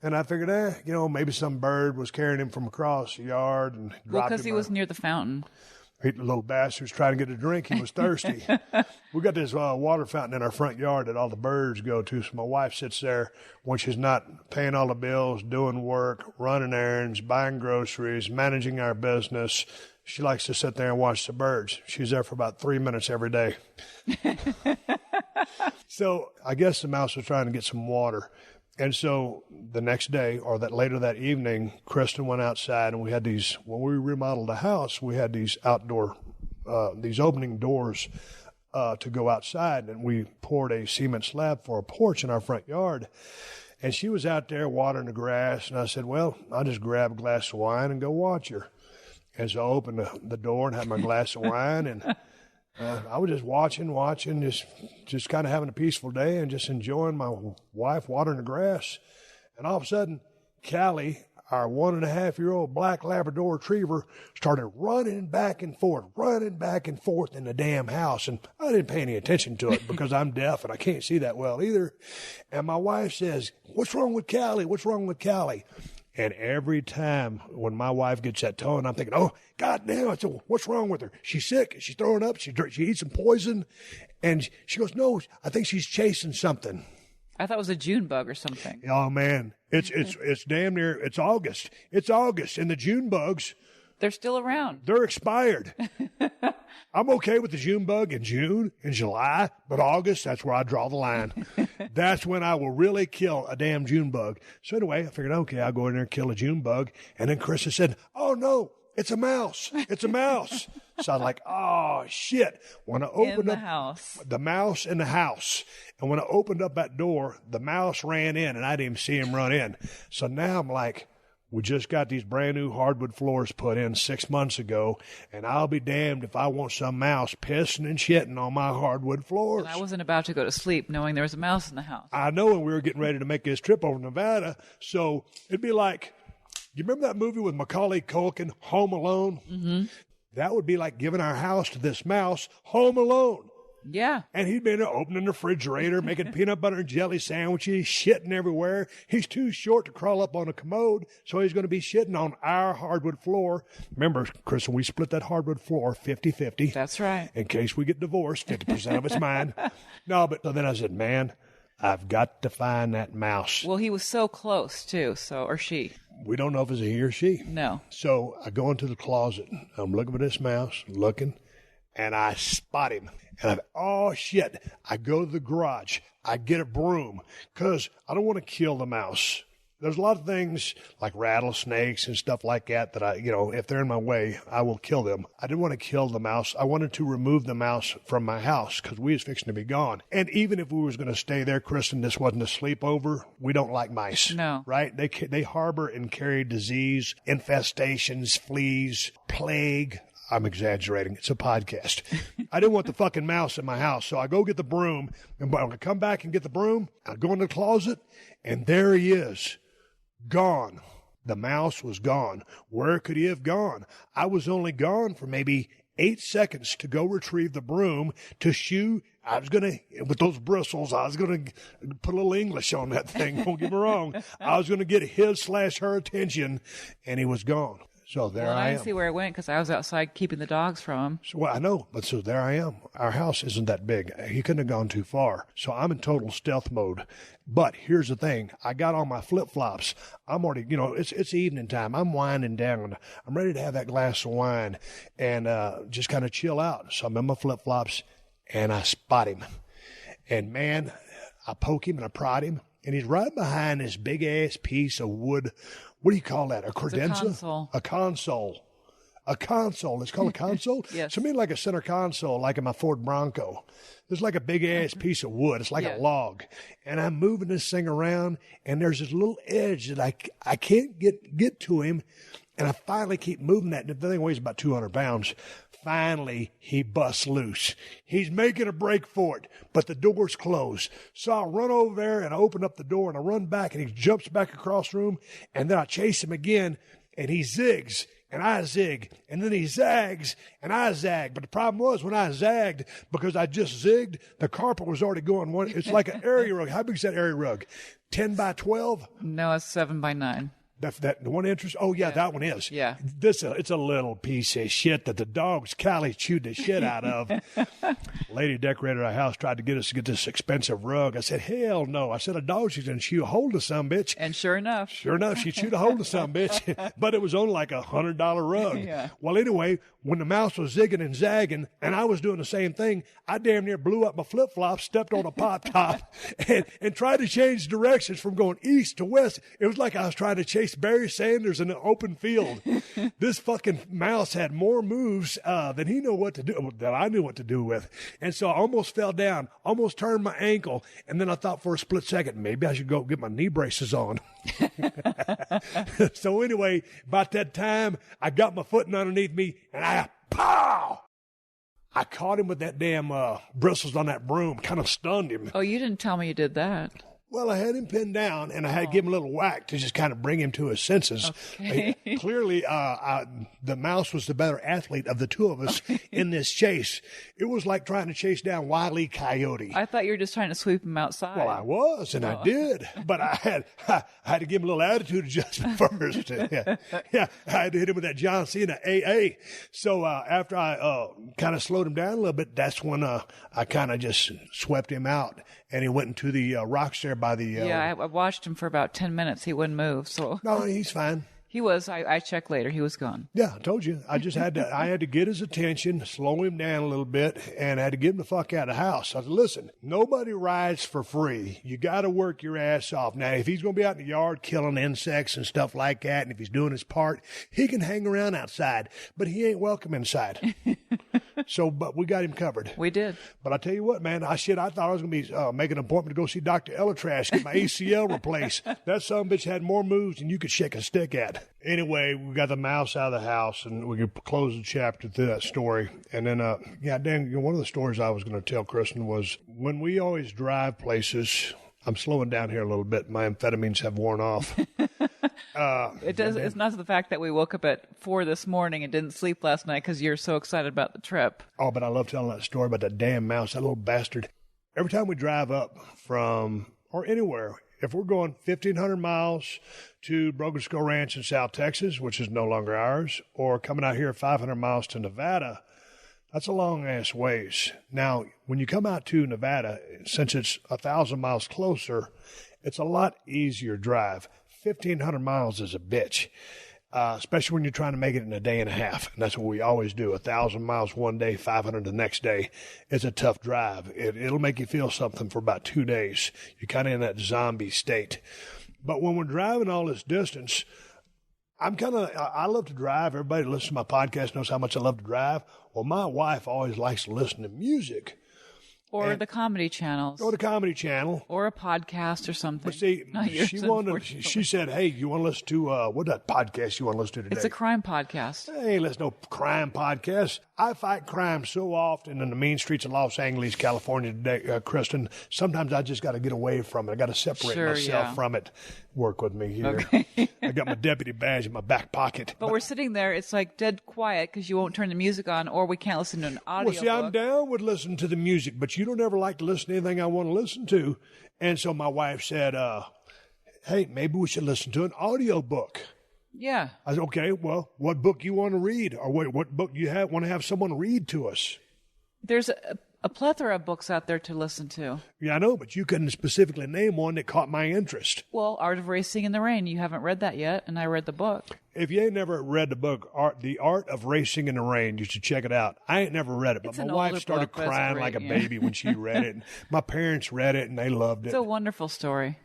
And I figured, maybe some bird was carrying him from across the yard and dropped him. Well, because he was near the fountain. The little bastard was trying to get a drink. He was thirsty. We got this water fountain in our front yard that all the birds go to. So my wife sits there when she's not paying all the bills, doing work, running errands, buying groceries, managing our business. She likes to sit there and watch the birds. She's there for about 3 minutes every day. So I guess the mouse was trying to get some water. And so the next day, or later that evening, Kristin went outside, and we had these, when we remodeled the house, we had these outdoor, these opening doors to go outside, and we poured a cement slab for a porch in our front yard. And she was out there watering the grass, and I said, well, I'll just grab a glass of wine and go watch her. And so I opened the door and had my glass of wine, and I was just watching, just kind of having a peaceful day and just enjoying my wife watering the grass. And all of a sudden, Callie, our 1.5-year-old black Labrador retriever, started running back and forth in the damn house. And I didn't pay any attention to it because I'm deaf and I can't see that well either. And my wife says, "What's wrong with Callie? What's wrong with Callie?" And every time when my wife gets that tone, I'm thinking, oh, God damn, I said, what's wrong with her? She's sick. She's throwing up. She eats some poison. And she goes, no, I think she's chasing something. I thought it was a June bug or something. Oh, man. It's damn near, it's August. It's August. And the June bugs, they're still around. They're expired. I'm okay with the June bug in June and July, but August, that's where I draw the line. That's when I will really kill a damn June bug. So anyway, I figured, okay, I'll go in there and kill a June bug. And then Kristin said, oh, no, it's a mouse. It's a mouse. So I was like, oh, shit. When I opened up the mouse in the house, and when I opened up that door, the mouse ran in, and I didn't even see him run in. So now I'm like, we just got these brand new hardwood floors put in 6 months ago, and I'll be damned if I want some mouse pissing and shitting on my hardwood floors. And I wasn't about to go to sleep knowing there was a mouse in the house. I know, and we were getting ready to make this trip over to Nevada, so it'd be like, you remember that movie with Macaulay Culkin, Home Alone? Mm-hmm. That would be like giving our house to this mouse, Home Alone. Yeah. And he'd been opening the refrigerator, making peanut butter and jelly sandwiches, shitting everywhere. He's too short to crawl up on a commode, so he's going to be shitting on our hardwood floor. Remember, Kristin, we split that hardwood floor 50-50. That's right. In case we get divorced, 50% of it's mine. No, but so then I said, man, I've got to find that mouse. Well, he was so close, too, or she. We don't know if it's a he or she. No. So I go into the closet. I'm looking for this mouse, and I spot him. And oh, shit. I go to the garage. I get a broom because I don't want to kill the mouse. There's a lot of things like rattlesnakes and stuff like that if they're in my way, I will kill them. I didn't want to kill the mouse. I wanted to remove the mouse from my house because we was fixing to be gone. And even if we was going to stay there, Kristin, this wasn't a sleepover. We don't like mice. No. Right? They harbor and carry disease, infestations, fleas, plague. I'm exaggerating. It's a podcast. I didn't want the fucking mouse in my house, so I go get the broom. And when I come back and get the broom, I go in the closet, and there he is. Gone. The mouse was gone. Where could he have gone? I was only gone for maybe 8 seconds to go retrieve the broom to shoo. I was going to, with those bristles, I was going to put a little English on that thing. Don't get me wrong. I was going to get his/her attention, and he was gone. So there I am. I didn't see where it went because I was outside keeping the dogs from him. So, well, I know, but so there I am. Our house isn't that big. He couldn't have gone too far. So I'm in total stealth mode. But here's the thing. I got on my flip-flops. I'm already, it's evening time. I'm winding down. I'm ready to have that glass of wine and just kind of chill out. So I'm in my flip-flops, and I spot him. And, man, I poke him and I prod him. And he's right behind this big-ass piece of wood. What do you call that? A credenza? It's a console. A console. a console. It's called a console? Yes. To me, like a center console, like in my Ford Bronco. It's like a big-ass piece of wood. It's like a log. And I'm moving this thing around, and there's this little edge that I can't get to him, and I finally keep moving that. The thing weighs about 200 pounds. Finally, he busts loose. He's making a break for it, but the door's closed. So I run over there and I open up the door and I run back and he jumps back across the room, and then I chase him again and he zigs and I zig, and then he zags and I zag. But the problem was when I zagged, because I just zigged, the carpet was already going one. It's like an area rug. How big is that area rug? 10 by 12? No, it's 7 by 9. That one interest? Oh, yeah, that one is. Yeah. It's a little piece of shit that the dogs Callie chewed the shit out of. Lady decorated our house, tried to get us to get this expensive rug. I said, hell no. I said, a dog, she's going to chew a hold of some bitch. And sure enough, she chewed a hold of some bitch. But it was only like $100 rug. Yeah. Well, anyway, when the mouse was zigging and zagging, and I was doing the same thing, I damn near blew up my flip-flops, stepped on a pop top, and tried to change directions from going east to west. It was like I was trying to chase Barry Sanders in an open field. This fucking mouse had more moves than he knew what to do, that I knew what to do with. And so I almost fell down, almost turned my ankle, and then I thought for a split second, maybe I should go get my knee braces on. So anyway, about that time, I got my foot underneath me, and pow! I caught him with that damn bristles on that broom, kind of stunned him. Oh, you didn't tell me you did that. Well, I had him pinned down, and I had to give him a little whack to just kind of bring him to his senses. Okay. Clearly, the mouse was the better athlete of the two of us in this chase. It was like trying to chase down Wile E. Coyote. I thought you were just trying to sweep him outside. Well, I was, and I did. But I had to give him a little attitude adjustment first. Yeah, I had to hit him with that John Cena AA. So after I kind of slowed him down a little bit, that's when I kind of just swept him out. And he went into the rocks there by the... yeah, I watched him for about 10 minutes. He wouldn't move, so... No, he's fine. He was. I checked later. He was gone. Yeah, I told you. I just had to get his attention, slow him down a little bit, and I had to get him the fuck out of the house. I said, listen, nobody rides for free. You got to work your ass off. Now, if he's going to be out in the yard killing insects and stuff like that, and if he's doing his part, he can hang around outside, but he ain't welcome inside. But we got him covered. We did. But I tell you what, man, I thought I was going to be making an appointment to go see Dr. Elatrash, get my ACL replaced. That son of a bitch had more moves than you could shake a stick at. Anyway, we got the mouse out of the house, and we could close the chapter to that story. And then, Dan, one of the stories I was going to tell Kristin was when we always drive places. I'm slowing down here a little bit. My amphetamines have worn off. It's not the fact that we woke up at 4 this morning and didn't sleep last night because you're so excited about the trip. Oh, but I love telling that story about that damn mouse, that little bastard. Every time we drive up from, or anywhere, if we're going 1,500 miles to Broken Skull Ranch in South Texas, which is no longer ours, or coming out here 500 miles to Nevada, that's a long-ass ways. Now, when you come out to Nevada, since it's 1,000 miles closer, it's a lot easier drive. 1,500 miles is a bitch, especially when you're trying to make it in a day and a half. And that's what we always do. 1,000 miles one day, 500 the next day. It's a tough drive. It'll make you feel something for about 2 days. You're kind of in that zombie state. But when we're driving all this distance, I love to drive. Everybody that listens to my podcast knows how much I love to drive. Well, my wife always likes to listen to music. Or the comedy channels. Or the comedy channel. Or a podcast or something. But see, she said, hey, you want to listen to, what that podcast you want to listen to today? It's a crime podcast. Hey, listen to no crime podcast. I fight crime so often in the mean streets of Los Angeles, California today, Kristin. Sometimes I just got to get away from it. I got to separate myself from it. Work with me here. Okay. I got my deputy badge in my back pocket. But we're sitting there, it's like dead quiet because you won't turn the music on or we can't listen to an audio Well, see, I'm down with listening to the music, but you don't ever like to listen to anything I want to listen to. And so my wife said, hey, maybe we should listen to an audio book. Yeah. I said, okay, well, what book you want to read? Or what book you want to have someone read to us? There's a plethora of books out there to listen to. Yeah, I know, but you couldn't specifically name one that caught my interest. Well, Art of Racing in the Rain. You haven't read that yet, and I read the book. If you ain't never read the book, The Art of Racing in the Rain, you should check it out. I ain't never read it, but my wife started crying like a baby when she read it. And my parents read it, and they loved it. It's a wonderful story.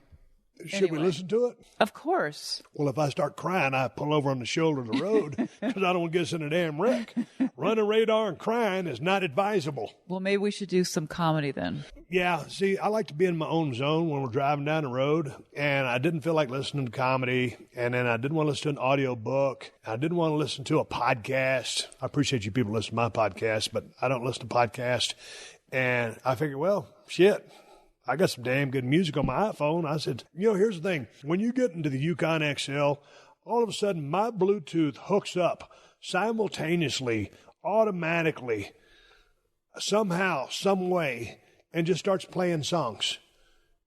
Should we listen to it? Of course. Well, if I start crying, I pull over on the shoulder of the road because I don't want to get us in a damn wreck. Running radar and crying is not advisable. Well, maybe we should do some comedy then. Yeah, see, I like to be in my own zone when we're driving down the road, and I didn't feel like listening to comedy, and then I didn't want to listen to an audio book. I didn't want to listen to a podcast. I appreciate you people listening to my podcast, but I don't listen to podcasts. And I figured, well, shit. I got some damn good music on my iPhone. I said, here's the thing. When you get into the Yukon XL, all of a sudden my Bluetooth hooks up simultaneously, automatically, somehow, some way, and just starts playing songs.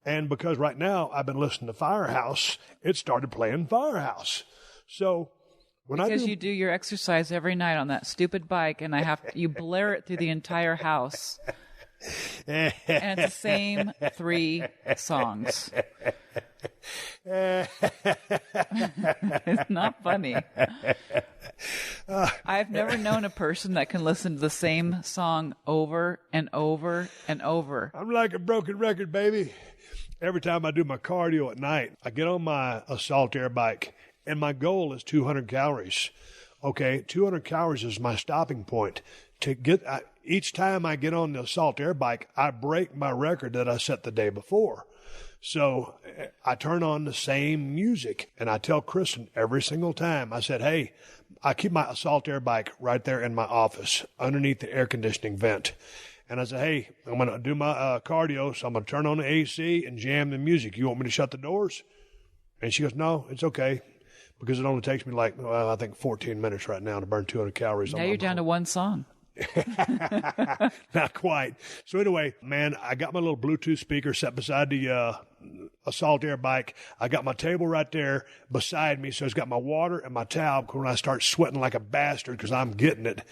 And because right now I've been listening to Firehouse, it started playing Firehouse. So because you do your exercise every night on that stupid bike, and you blare it through the entire house. And it's the same 3 songs. It's not funny. I've never known a person that can listen to the same song over and over and over. I'm like a broken record, baby. Every time I do my cardio at night, I get on my assault air bike, and my goal is 200 calories. Okay, 200 calories is my stopping point. Each time I get on the assault air bike, I break my record that I set the day before. So I turn on the same music, and I tell Kristin every single time, I said, hey, I keep my assault air bike right there in my office underneath the air conditioning vent. And I said, hey, I'm going to do my cardio, so I'm going to turn on the AC and jam the music. You want me to shut the doors? And she goes, no, it's okay. Because it only takes me I think 14 minutes right now to burn 200 calories. Now you're down to one song. Not quite. So anyway, man, I got my little Bluetooth speaker set beside the assault air bike. I got my table right there beside me, so it's got my water and my towel when I start sweating like a bastard because I'm getting it.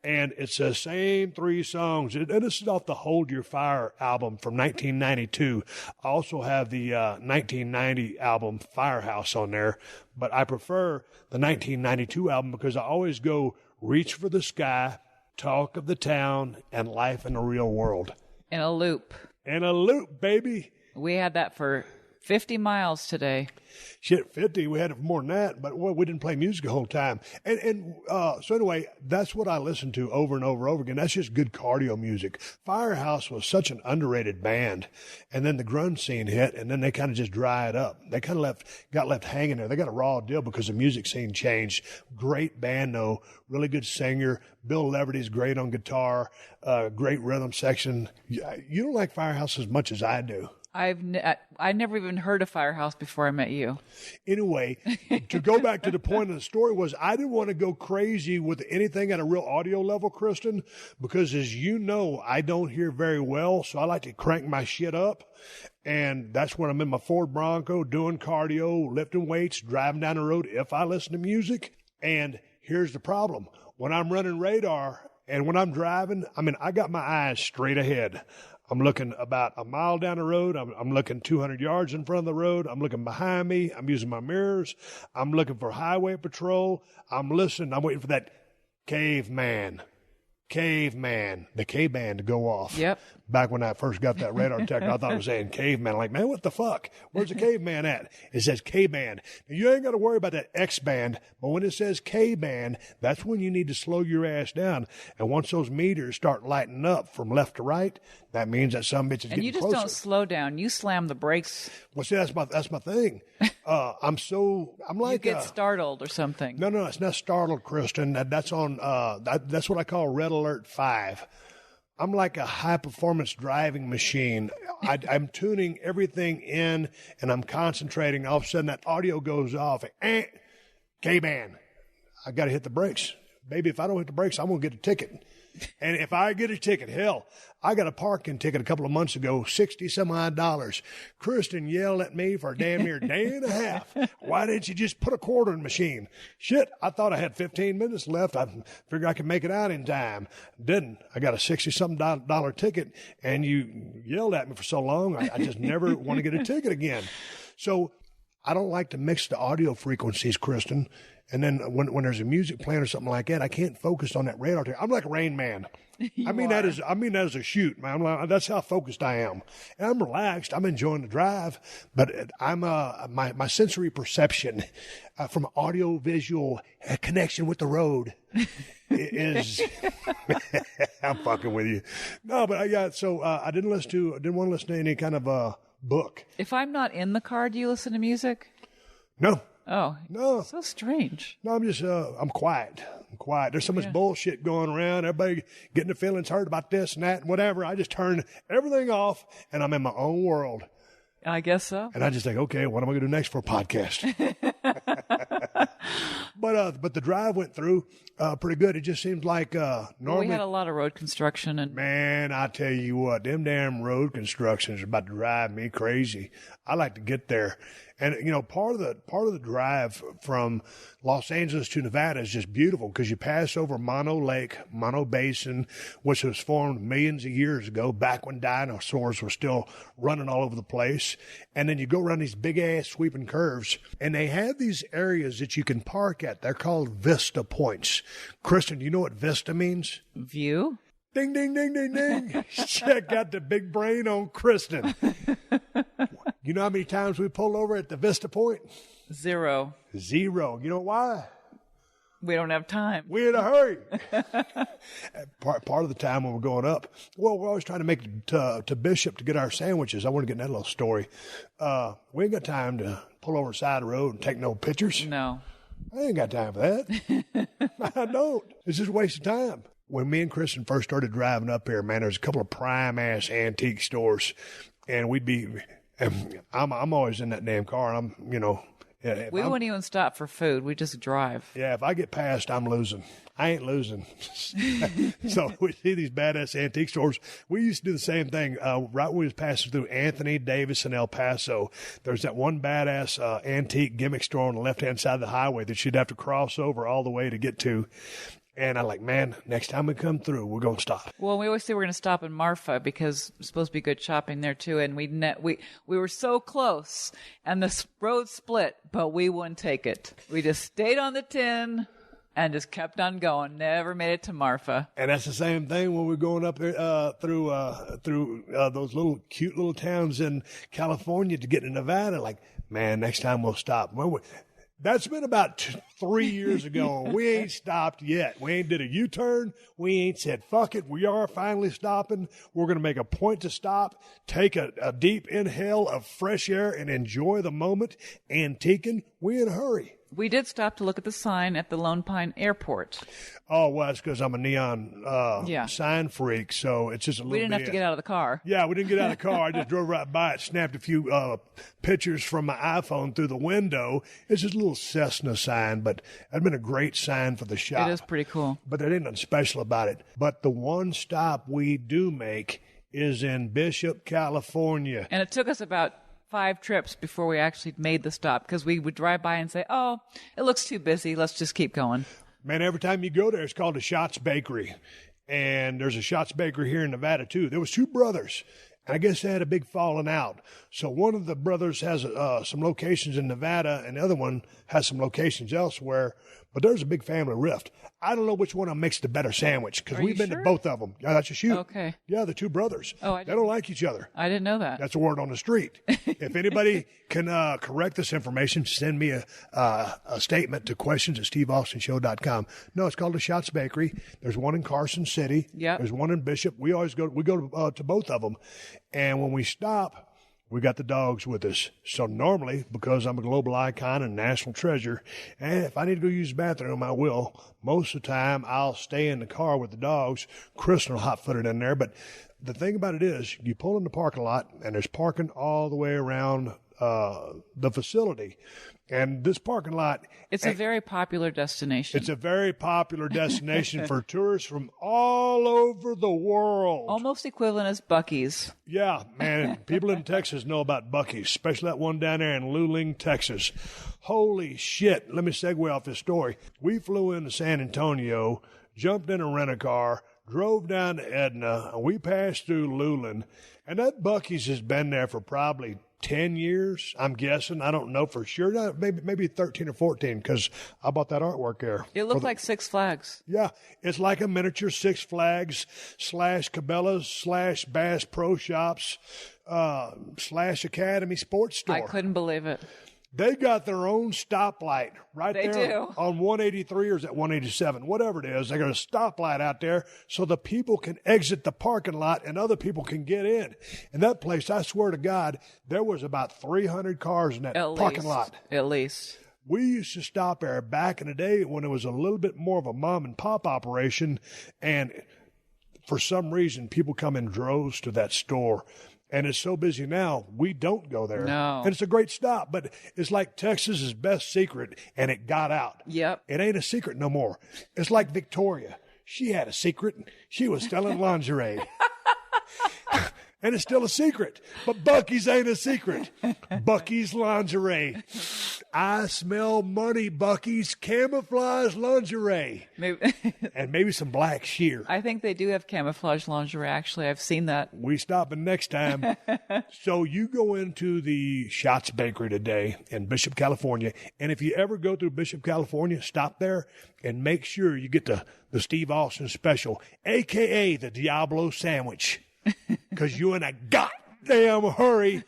And it's the same 3 songs. And this is off the Hold Your Fire album from 1992. I also have the 1990 album Firehouse on there, but I prefer the 1992 album because I always go Reach for the Sky, Talk of the Town, and Life in the Real World. In a loop. In a loop, baby. We had that for 50 miles today. Shit, 50. We had it for more than that, but we didn't play music the whole time. So anyway, that's what I listened to over and over and over again. That's just good cardio music. Firehouse was such an underrated band. And then the grunge scene hit, and then they kind of just dried up. They kind of got left hanging there. They got a raw deal because the music scene changed. Great band, though. Really good singer. Bill Leverty's great on guitar. Great rhythm section. You don't like Firehouse as much as I do. I never even heard of Firehouse before I met you. Anyway, to go back to the point of the story was I didn't want to go crazy with anything at a real audio level, Kristin, because as you know, I don't hear very well, so I like to crank my shit up. And that's when I'm in my Ford Bronco doing cardio, lifting weights, driving down the road if I listen to music. And here's the problem. When I'm running radar and when I'm driving, I got my eyes straight ahead. I'm looking about a mile down the road. I'm looking 200 yards in front of the road. I'm looking behind me. I'm using my mirrors. I'm looking for highway patrol. I'm listening. I'm waiting for that caveman, the K-band to go off. Yep. Back when I first got that radar detector, I thought it was saying caveman. Like, man, what the fuck? Where's the caveman at? It says K-band. Now, you ain't got to worry about that X-band, but when it says K-band, that's when you need to slow your ass down. And once those meters start lighting up from left to right, that means that some bitch is getting closer. And you just don't slow down. You slam the brakes. Well, see, that's my thing. I'm like you get startled or something. No, it's not startled, Kristin. That's on. That's what I call Red Alert 5. I'm like a high-performance driving machine. I'm tuning everything in, and I'm concentrating. All of a sudden, that audio goes off. K-band. I got to hit the brakes. Baby, if I don't hit the brakes, I'm going to get a ticket. And if I get a ticket, hell, I got a parking ticket a couple of months ago, $60-some-odd. Kristin yelled at me for a damn near day and a half. Why didn't you just put a quarter in the machine? Shit, I thought I had 15 minutes left. I figured I could make it out in time. Didn't. I got a $60-something ticket, and you yelled at me for so long, I just never want to get a ticket again. So I don't like to mix the audio frequencies, Kristin. And then when there's a music playing or something like that, I can't focus on that radar. I'm like a Rain Man. I mean that as a shoot, man. That's how focused I am. And I'm relaxed. I'm enjoying the drive, but I'm my sensory perception from audio visual connection with the road is. I'm fucking with you. No, but I didn't want to listen to any kind of book. If I'm not in the car, do you listen to music? No. Oh, no. So strange. No, I'm just, I'm quiet. There's so much bullshit going around. Everybody getting their feelings hurt about this and that and whatever. I just turn everything off and I'm in my own world. I guess so. And I just think, okay, what am I going to do next for a podcast? But the drive went through pretty good. It just seems like normally. We had a lot of road construction. Man, I tell you what, them damn road constructions are about to drive me crazy. I like to get there. And, you know, part of the drive from Los Angeles to Nevada is just beautiful because you pass over Mono Lake, Mono Basin, which was formed millions of years ago, back when dinosaurs were still running all over the place. And then you go around these big-ass sweeping curves, and they have these areas that you can park at. They're called Vista Points. Kristin, do you know what Vista means? View? Ding, ding, ding, ding, ding. Check out the big brain on Kristin. You know how many times we pulled over at the Vista Point? Zero. You know why? We don't have time. We're in a hurry. Part of the time when we're going up, well, we're always trying to make it to Bishop to get our sandwiches. I want to get in that little story. We ain't got time to pull over the side of the road and take no pictures. No. I ain't got time for that. I don't. It's just a waste of time. When me and Kristin first started driving up here, man, there's a couple of prime-ass antique stores, and I'm always in that damn car, and we wouldn't even stop for food. We just drive. Yeah, if I get past, I'm losing. I ain't losing. So we see these badass antique stores. We used to do the same thing. Right when we was passing through Anthony, Davis, and El Paso, there's that one badass antique gimmick store on the left-hand side of the highway that you'd have to cross over all the way to get to. And I'm like, man, next time we come through, we're going to stop. Well, we always say we're going to stop in Marfa because it's supposed to be good shopping there, too. And we were so close, and the road split, but we wouldn't take it. We just stayed on the 10 and just kept on going. Never made it to Marfa. And that's the same thing when we're going up there through those little cute little towns in California to get to Nevada. Like, man, next time we'll stop. That's been about 3 years ago. We ain't stopped yet. We ain't did a U-turn. We ain't said, fuck it. We are finally stopping. We're going to make a point to stop, take a deep inhale of fresh air and enjoy the moment. Antiquing, we in a hurry. We did stop to look at the sign at the Lone Pine Airport. Oh, well, it's because I'm a neon sign freak, so it's just a little We didn't have to get out of the car. Yeah, we didn't get out of the car. I just drove right by it, snapped a few pictures from my iPhone through the window. It's just a little Cessna sign, but that'd been a great sign for the shop. It is pretty cool. But there ain't nothing special about it. But the one stop we do make is in Bishop, California. And it took us about 5 trips before we actually made the stop because we would drive by and say, oh, it looks too busy. Let's just keep going. Man, every time you go there, it's called a Schatz Bakery. And there's a Schatz Bakery here in Nevada, too. There was 2 brothers. And I guess they had a big falling out. So one of the brothers has some locations in Nevada, and the other one has some locations elsewhere. But there's a big family rift. I don't know which one makes the better sandwich because we've been to both of them. Yeah, that's a shoot. Okay. Yeah, the 2 brothers. Oh, they don't like each other. I didn't know that. That's a word on the street. If anybody can correct this information, send me a statement to questions@steveaustonshow.com. No, it's called the Schatz Bakery. There's one in Carson City. Yep. There's one in Bishop. We go to both of them. And when we stop, we got the dogs with us. So normally, because I'm a global icon and national treasure, and if I need to go use the bathroom, I will. Most of the time, I'll stay in the car with the dogs. Kristin will hot-foot it in there. But the thing about it is, you pull in the parking lot, and there's parking all the way around the facility. And this parking lot... It's a very popular destination. It's a very popular destination for tourists from all over the world. Almost equivalent as Buc-ee's. Yeah, man. People in Texas know about Buc-ee's, especially that one down there in Luling, Texas. Holy shit. Let me segue off this story. We flew into San Antonio, jumped in a rent-a-car, drove down to Edna, and we passed through Luling. And that Buc-ee's has been there for probably 10 years, I'm guessing. I don't know for sure. No, maybe 13 or 14 because I bought that artwork there. It looked like Six Flags. Yeah, it's like a miniature Six Flags / Cabela's / Bass Pro Shops / Academy Sports Store. I couldn't believe it. They got their own stoplight right They there do. on 183 or is it 187, whatever it is. They got a stoplight out there so the people can exit the parking lot and other people can get in. And that place, I swear to God, there was about 300 cars in that parking lot. At least. We used to stop there back in the day when it was a little bit more of a mom and pop operation, and for some reason people come in droves to that store. And it's so busy now, we don't go there. No. And it's a great stop, but it's like Texas's best secret, and it got out. Yep. It ain't a secret no more. It's like Victoria. She had a secret. She was selling lingerie. And it's still a secret. But Buc-ee's ain't a secret. Buc-ee's lingerie. I smell money, Buc-ee's camouflage lingerie. And maybe some black sheer. I think they do have camouflage lingerie, actually. I've seen that. We stopping next time. So you go into the Schatz Bakery today in Bishop, California. And if you ever go through Bishop, California, stop there and make sure you get the Steve Austin special, a.k.a. the Diablo sandwich. Because you in a goddamn hurry.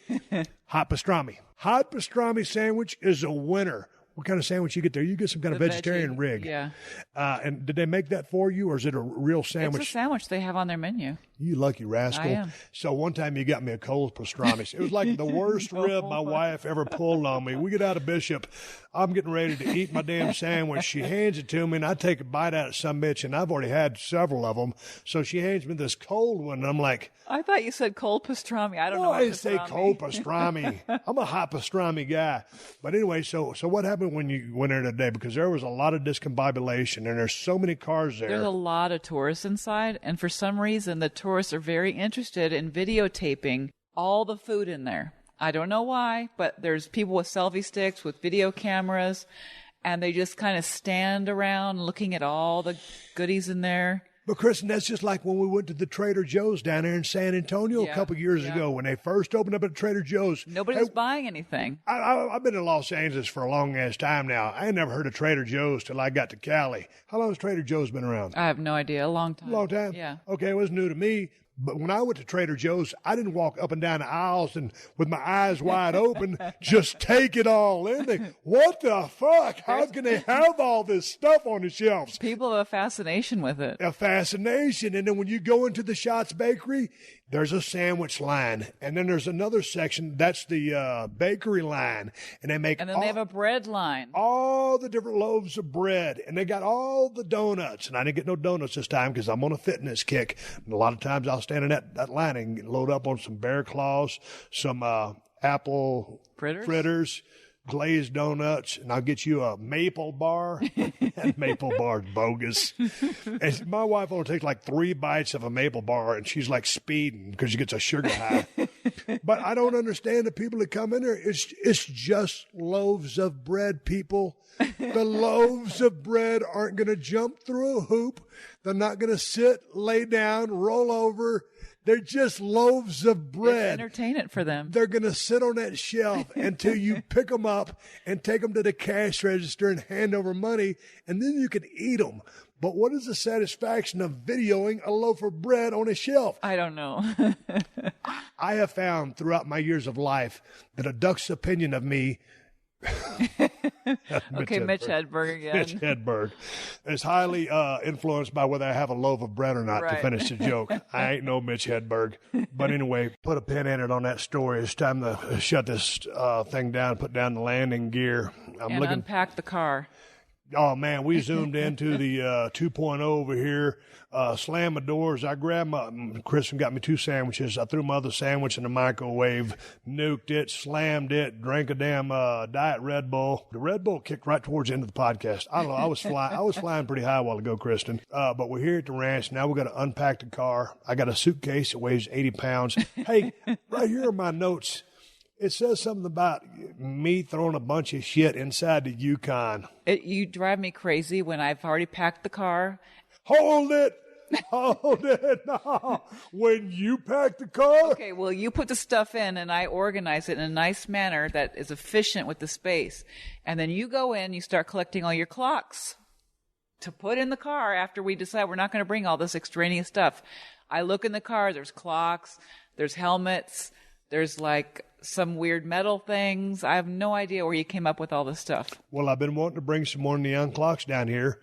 Hot pastrami. Hot pastrami sandwich is a winner. What kind of sandwich you get there? You get some kind of vegetarian veggie, rig. Yeah. And did they make that for you, or is it a real sandwich? It's a sandwich they have on their menu. You lucky rascal. I am. So one time you got me a cold pastrami. It was like the worst rib my wife ever pulled on me. We get out of Bishop. I'm getting ready to eat my damn sandwich. She hands it to me, and I take a bite out of some bitch, and I've already had several of them. So she hands me this cold one, and I'm like, I thought you said cold pastrami. I don't know. I didn't say cold pastrami. I'm a hot pastrami guy. But anyway, so what happened when you went there today? Because there was a lot of discombobulation, and there's so many cars there. There's a lot of tourists inside, and for some reason, the tourists are very interested in videotaping all the food in there. I don't know why, but there's people with selfie sticks, with video cameras, and they just kind of stand around looking at all the goodies in there. But, Kristin, that's just like when we went to the Trader Joe's down there in San Antonio a couple years ago when they first opened up at Trader Joe's. Nobody was buying anything. I've been in Los Angeles for a long-ass time now. I ain't never heard of Trader Joe's till I got to Cali. How long has Trader Joe's been around? I have no idea. A long time. Long time? Yeah. Okay, it was new to me. But when I went to Trader Joe's, I didn't walk up and down the aisles and with my eyes wide open, just take it all in. What the fuck? How can they have all this stuff on the shelves? People have a fascination with it. A fascination. And then when you go into the Schatz Bakery, there's a sandwich line. And then there's another section, that's the bakery line. And they make And then they have a bread line. all the different loaves of bread. And they got all the donuts. And I didn't get no donuts this time because I'm on a fitness kick. And a lot of times I'll stand in that line and load up on some bear claws, some apple fritters, glazed donuts, and I'll get you a maple bar. That maple bar's bogus. And my wife only takes like 3 bites of a maple bar, and she's like speeding because she gets a sugar high. But I don't understand the people that come in there. It's just loaves of bread, people. The loaves of bread aren't going to jump through a hoop. They're not going to sit, lay down, roll over. They're just loaves of bread. It's entertainment for them. They're going to sit on that shelf until you pick them up and take them to the cash register and hand over money, and then you can eat them. But what is the satisfaction of videoing a loaf of bread on a shelf? I don't know. I have found throughout my years of life that a duck's opinion of me Okay, Mitch Hedberg again. Mitch Hedberg is highly influenced by whether I have a loaf of bread or not, to finish the joke. I ain't no Mitch Hedberg. But anyway, put a pin in it on that story. It's time to shut this thing down, put down the landing gear. Unpack the car. Oh, man, we zoomed into the 2.0 over here, slammed the doors. I grabbed Kristin got me 2 sandwiches. I threw my other sandwich in the microwave, nuked it, slammed it, drank a damn Diet Red Bull. The Red Bull kicked right towards the end of the podcast. I don't know. I was flying pretty high a while ago, Kristin. But we're here at the ranch. Now we got to unpack the car. I got a suitcase that weighs 80 pounds. Hey, right here are my notes. It says something about me throwing a bunch of shit inside the Yukon. You drive me crazy when I've already packed the car. Hold it! Hold it. No. When you pack the car? Okay, well, you put the stuff in and I organize it in a nice manner that is efficient with the space. And then you go in, you start collecting all your clocks to put in the car after we decide we're not going to bring all this extraneous stuff. I look in the car, there's clocks, there's helmets, there's like some weird metal things. I have no idea where you came up with all this stuff. Well, I've been wanting to bring some more neon clocks down here.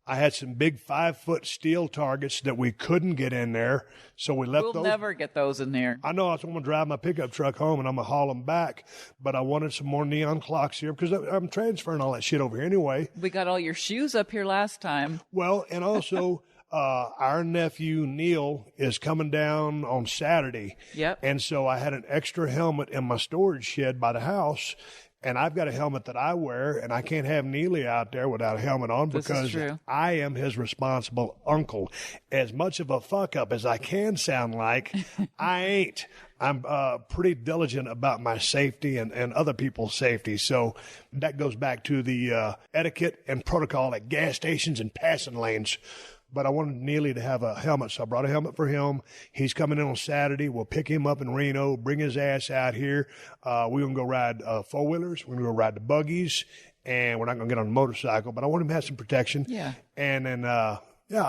I had some big 5-foot steel targets that we couldn't get in there, so we left those. We'll never get those in there. I know. I'm going to drive my pickup truck home, and I'm going to haul them back. But I wanted some more neon clocks here because I'm transferring all that shit over here anyway. We got all your shoes up here last time. Well, and also our nephew Neil is coming down on Saturday. Yep. And so I had an extra helmet in my storage shed by the house. And I've got a helmet that I wear, and I can't have Neely out there without a helmet on because I am his responsible uncle. As much of a fuck up as I can sound like, I ain't. I'm pretty diligent about my safety and other people's safety. So that goes back to the etiquette and protocol at gas stations and passing lanes. But I wanted Neely to have a helmet, so I brought a helmet for him. He's coming in on Saturday. We'll pick him up in Reno, bring his ass out here. We're going to go ride four-wheelers. We're going to go ride the buggies, and we're not going to get on a motorcycle. But I want him to have some protection. Yeah. And then, I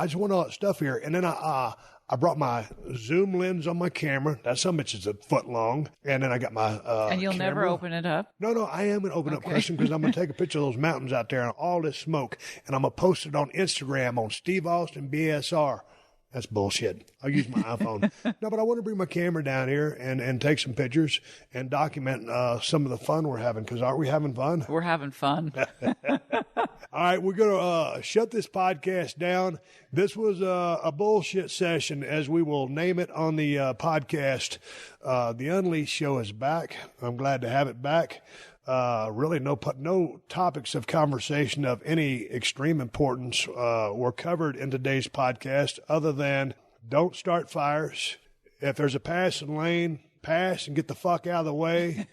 just want all that stuff here. And then I brought my zoom lens on my camera. That some bitch is a foot long. And then I got my and you'll camera. never open it up? No, I am going to open up, Kristin, because I'm going to take a picture of those mountains out there and all this smoke. And I'm going to post it on Instagram on Steve Austin BSR. That's bullshit. I'll use my iPhone. No, but I want to bring my camera down here and take some pictures and document some of the fun we're having, because aren't we having fun? We're having fun. All right, we're going to shut this podcast down. This was a bullshit session, as we will name it on the podcast. The Unleashed show is back. I'm glad to have it back. Really no topics of conversation of any extreme importance were covered in today's podcast, other than don't start fires. If there's a passing lane, pass and get the fuck out of the way.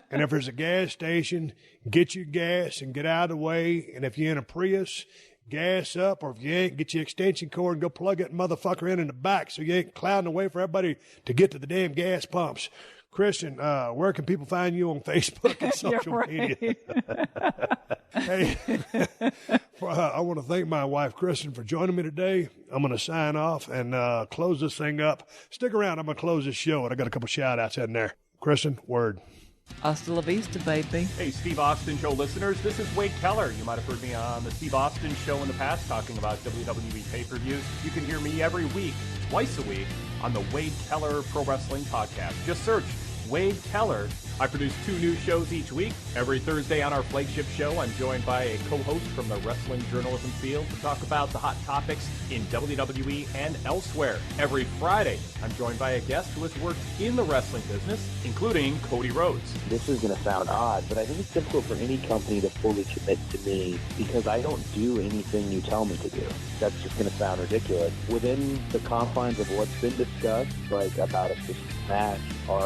And if there's a gas station, get your gas and get out of the way. And if you're in a Prius, gas up, or if you ain't, get your extension cord and go plug that motherfucker in the back so you ain't clouding the way for everybody to get to the damn gas pumps. Kristin, where can people find you on Facebook and social media? Hey, I want to thank my wife, Kristin, for joining me today. I'm going to sign off and close this thing up. Stick around. I'm going to close this show, and I got a couple shout-outs in there. Kristin, word. Hasta la vista, baby. Hey, Steve Austin Show listeners, this is Wade Keller. You might have heard me on the Steve Austin Show in the past talking about WWE pay-per-views. You can hear me every week, twice a week, on the Wade Keller Pro Wrestling Podcast. Just search Wade Keller. I produce 2 new shows each week. Every Thursday on our flagship show, I'm joined by a co-host from the wrestling journalism field to talk about the hot topics in WWE and elsewhere. Every Friday, I'm joined by a guest who has worked in the wrestling business, including Cody Rhodes. This is going to sound odd, but I think it's difficult for any company to fully commit to me because I don't do anything you tell me to do. That's just going to sound ridiculous. Within the confines of what's been discussed, like about a specific match or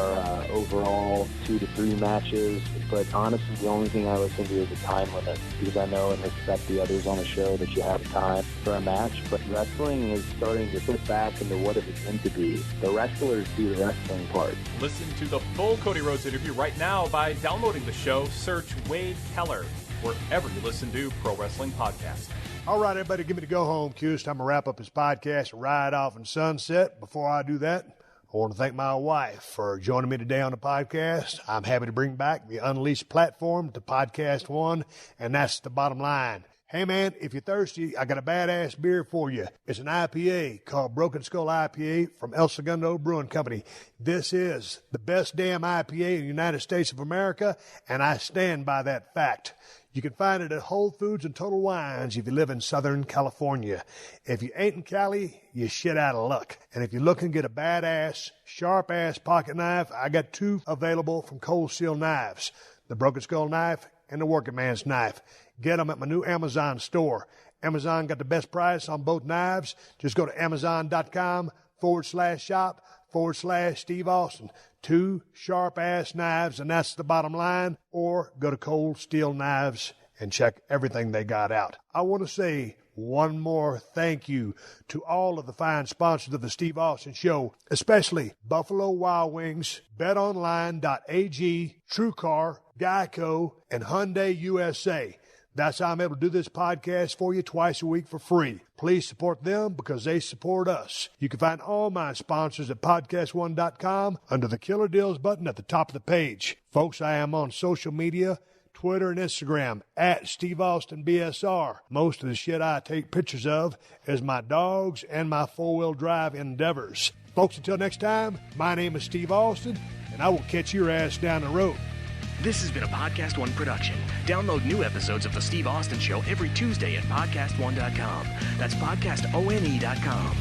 overall 2 to 3 matches, but honestly the only thing I listen to is a time limit, because I know and respect the others on the show that you have time for a match. But wrestling is starting to slip back into what it was meant to be. The wrestlers do the wrestling part. Listen to the full Cody Rhodes interview right now by downloading the show. Search Wade Keller wherever you listen to Pro Wrestling Podcast. All right, everybody, give me the go-home cue. It's time to wrap up this podcast and ride off in sunset. Before I do that, I want to thank my wife for joining me today on the podcast. I'm happy to bring back the Unleashed platform to PodcastOne, and that's the bottom line. Hey, man, if you're thirsty, I got a badass beer for you. It's an IPA called Broken Skull IPA from El Segundo Brewing Company. This is the best damn IPA in the United States of America, and I stand by that fact. You can find it at Whole Foods and Total Wines if you live in Southern California. If you ain't in Cali, you're shit out of luck. And if you're looking to get a badass, sharp-ass pocket knife, I got 2 available from Cold Steel Knives, the Broken Skull knife and the Working Man's knife. Get them at my new Amazon store. Amazon got the best price on both knives. Just go to Amazon.com/shop/Steve Austin. 2 sharp-ass knives, and that's the bottom line. Or go to Cold Steel Knives and check everything they got out. I want to say one more thank you to all of the fine sponsors of the Steve Austin Show, especially Buffalo Wild Wings, BetOnline.ag, TrueCar, Geico, and Hyundai USA. That's how I'm able to do this podcast for you twice a week for free. Please support them because they support us. You can find all my sponsors at PodcastOne.com under the Killer Deals button at the top of the page. Folks, I am on social media, Twitter and Instagram at Steve Austin BSR. Most of the shit I take pictures of is my dogs and my four-wheel drive endeavors. Folks, until next time, my name is Steve Austin, and I will catch your ass down the road. This has been a Podcast One production. Download new episodes of The Steve Austin Show every Tuesday at PodcastOne.com. That's PodcastOne.com.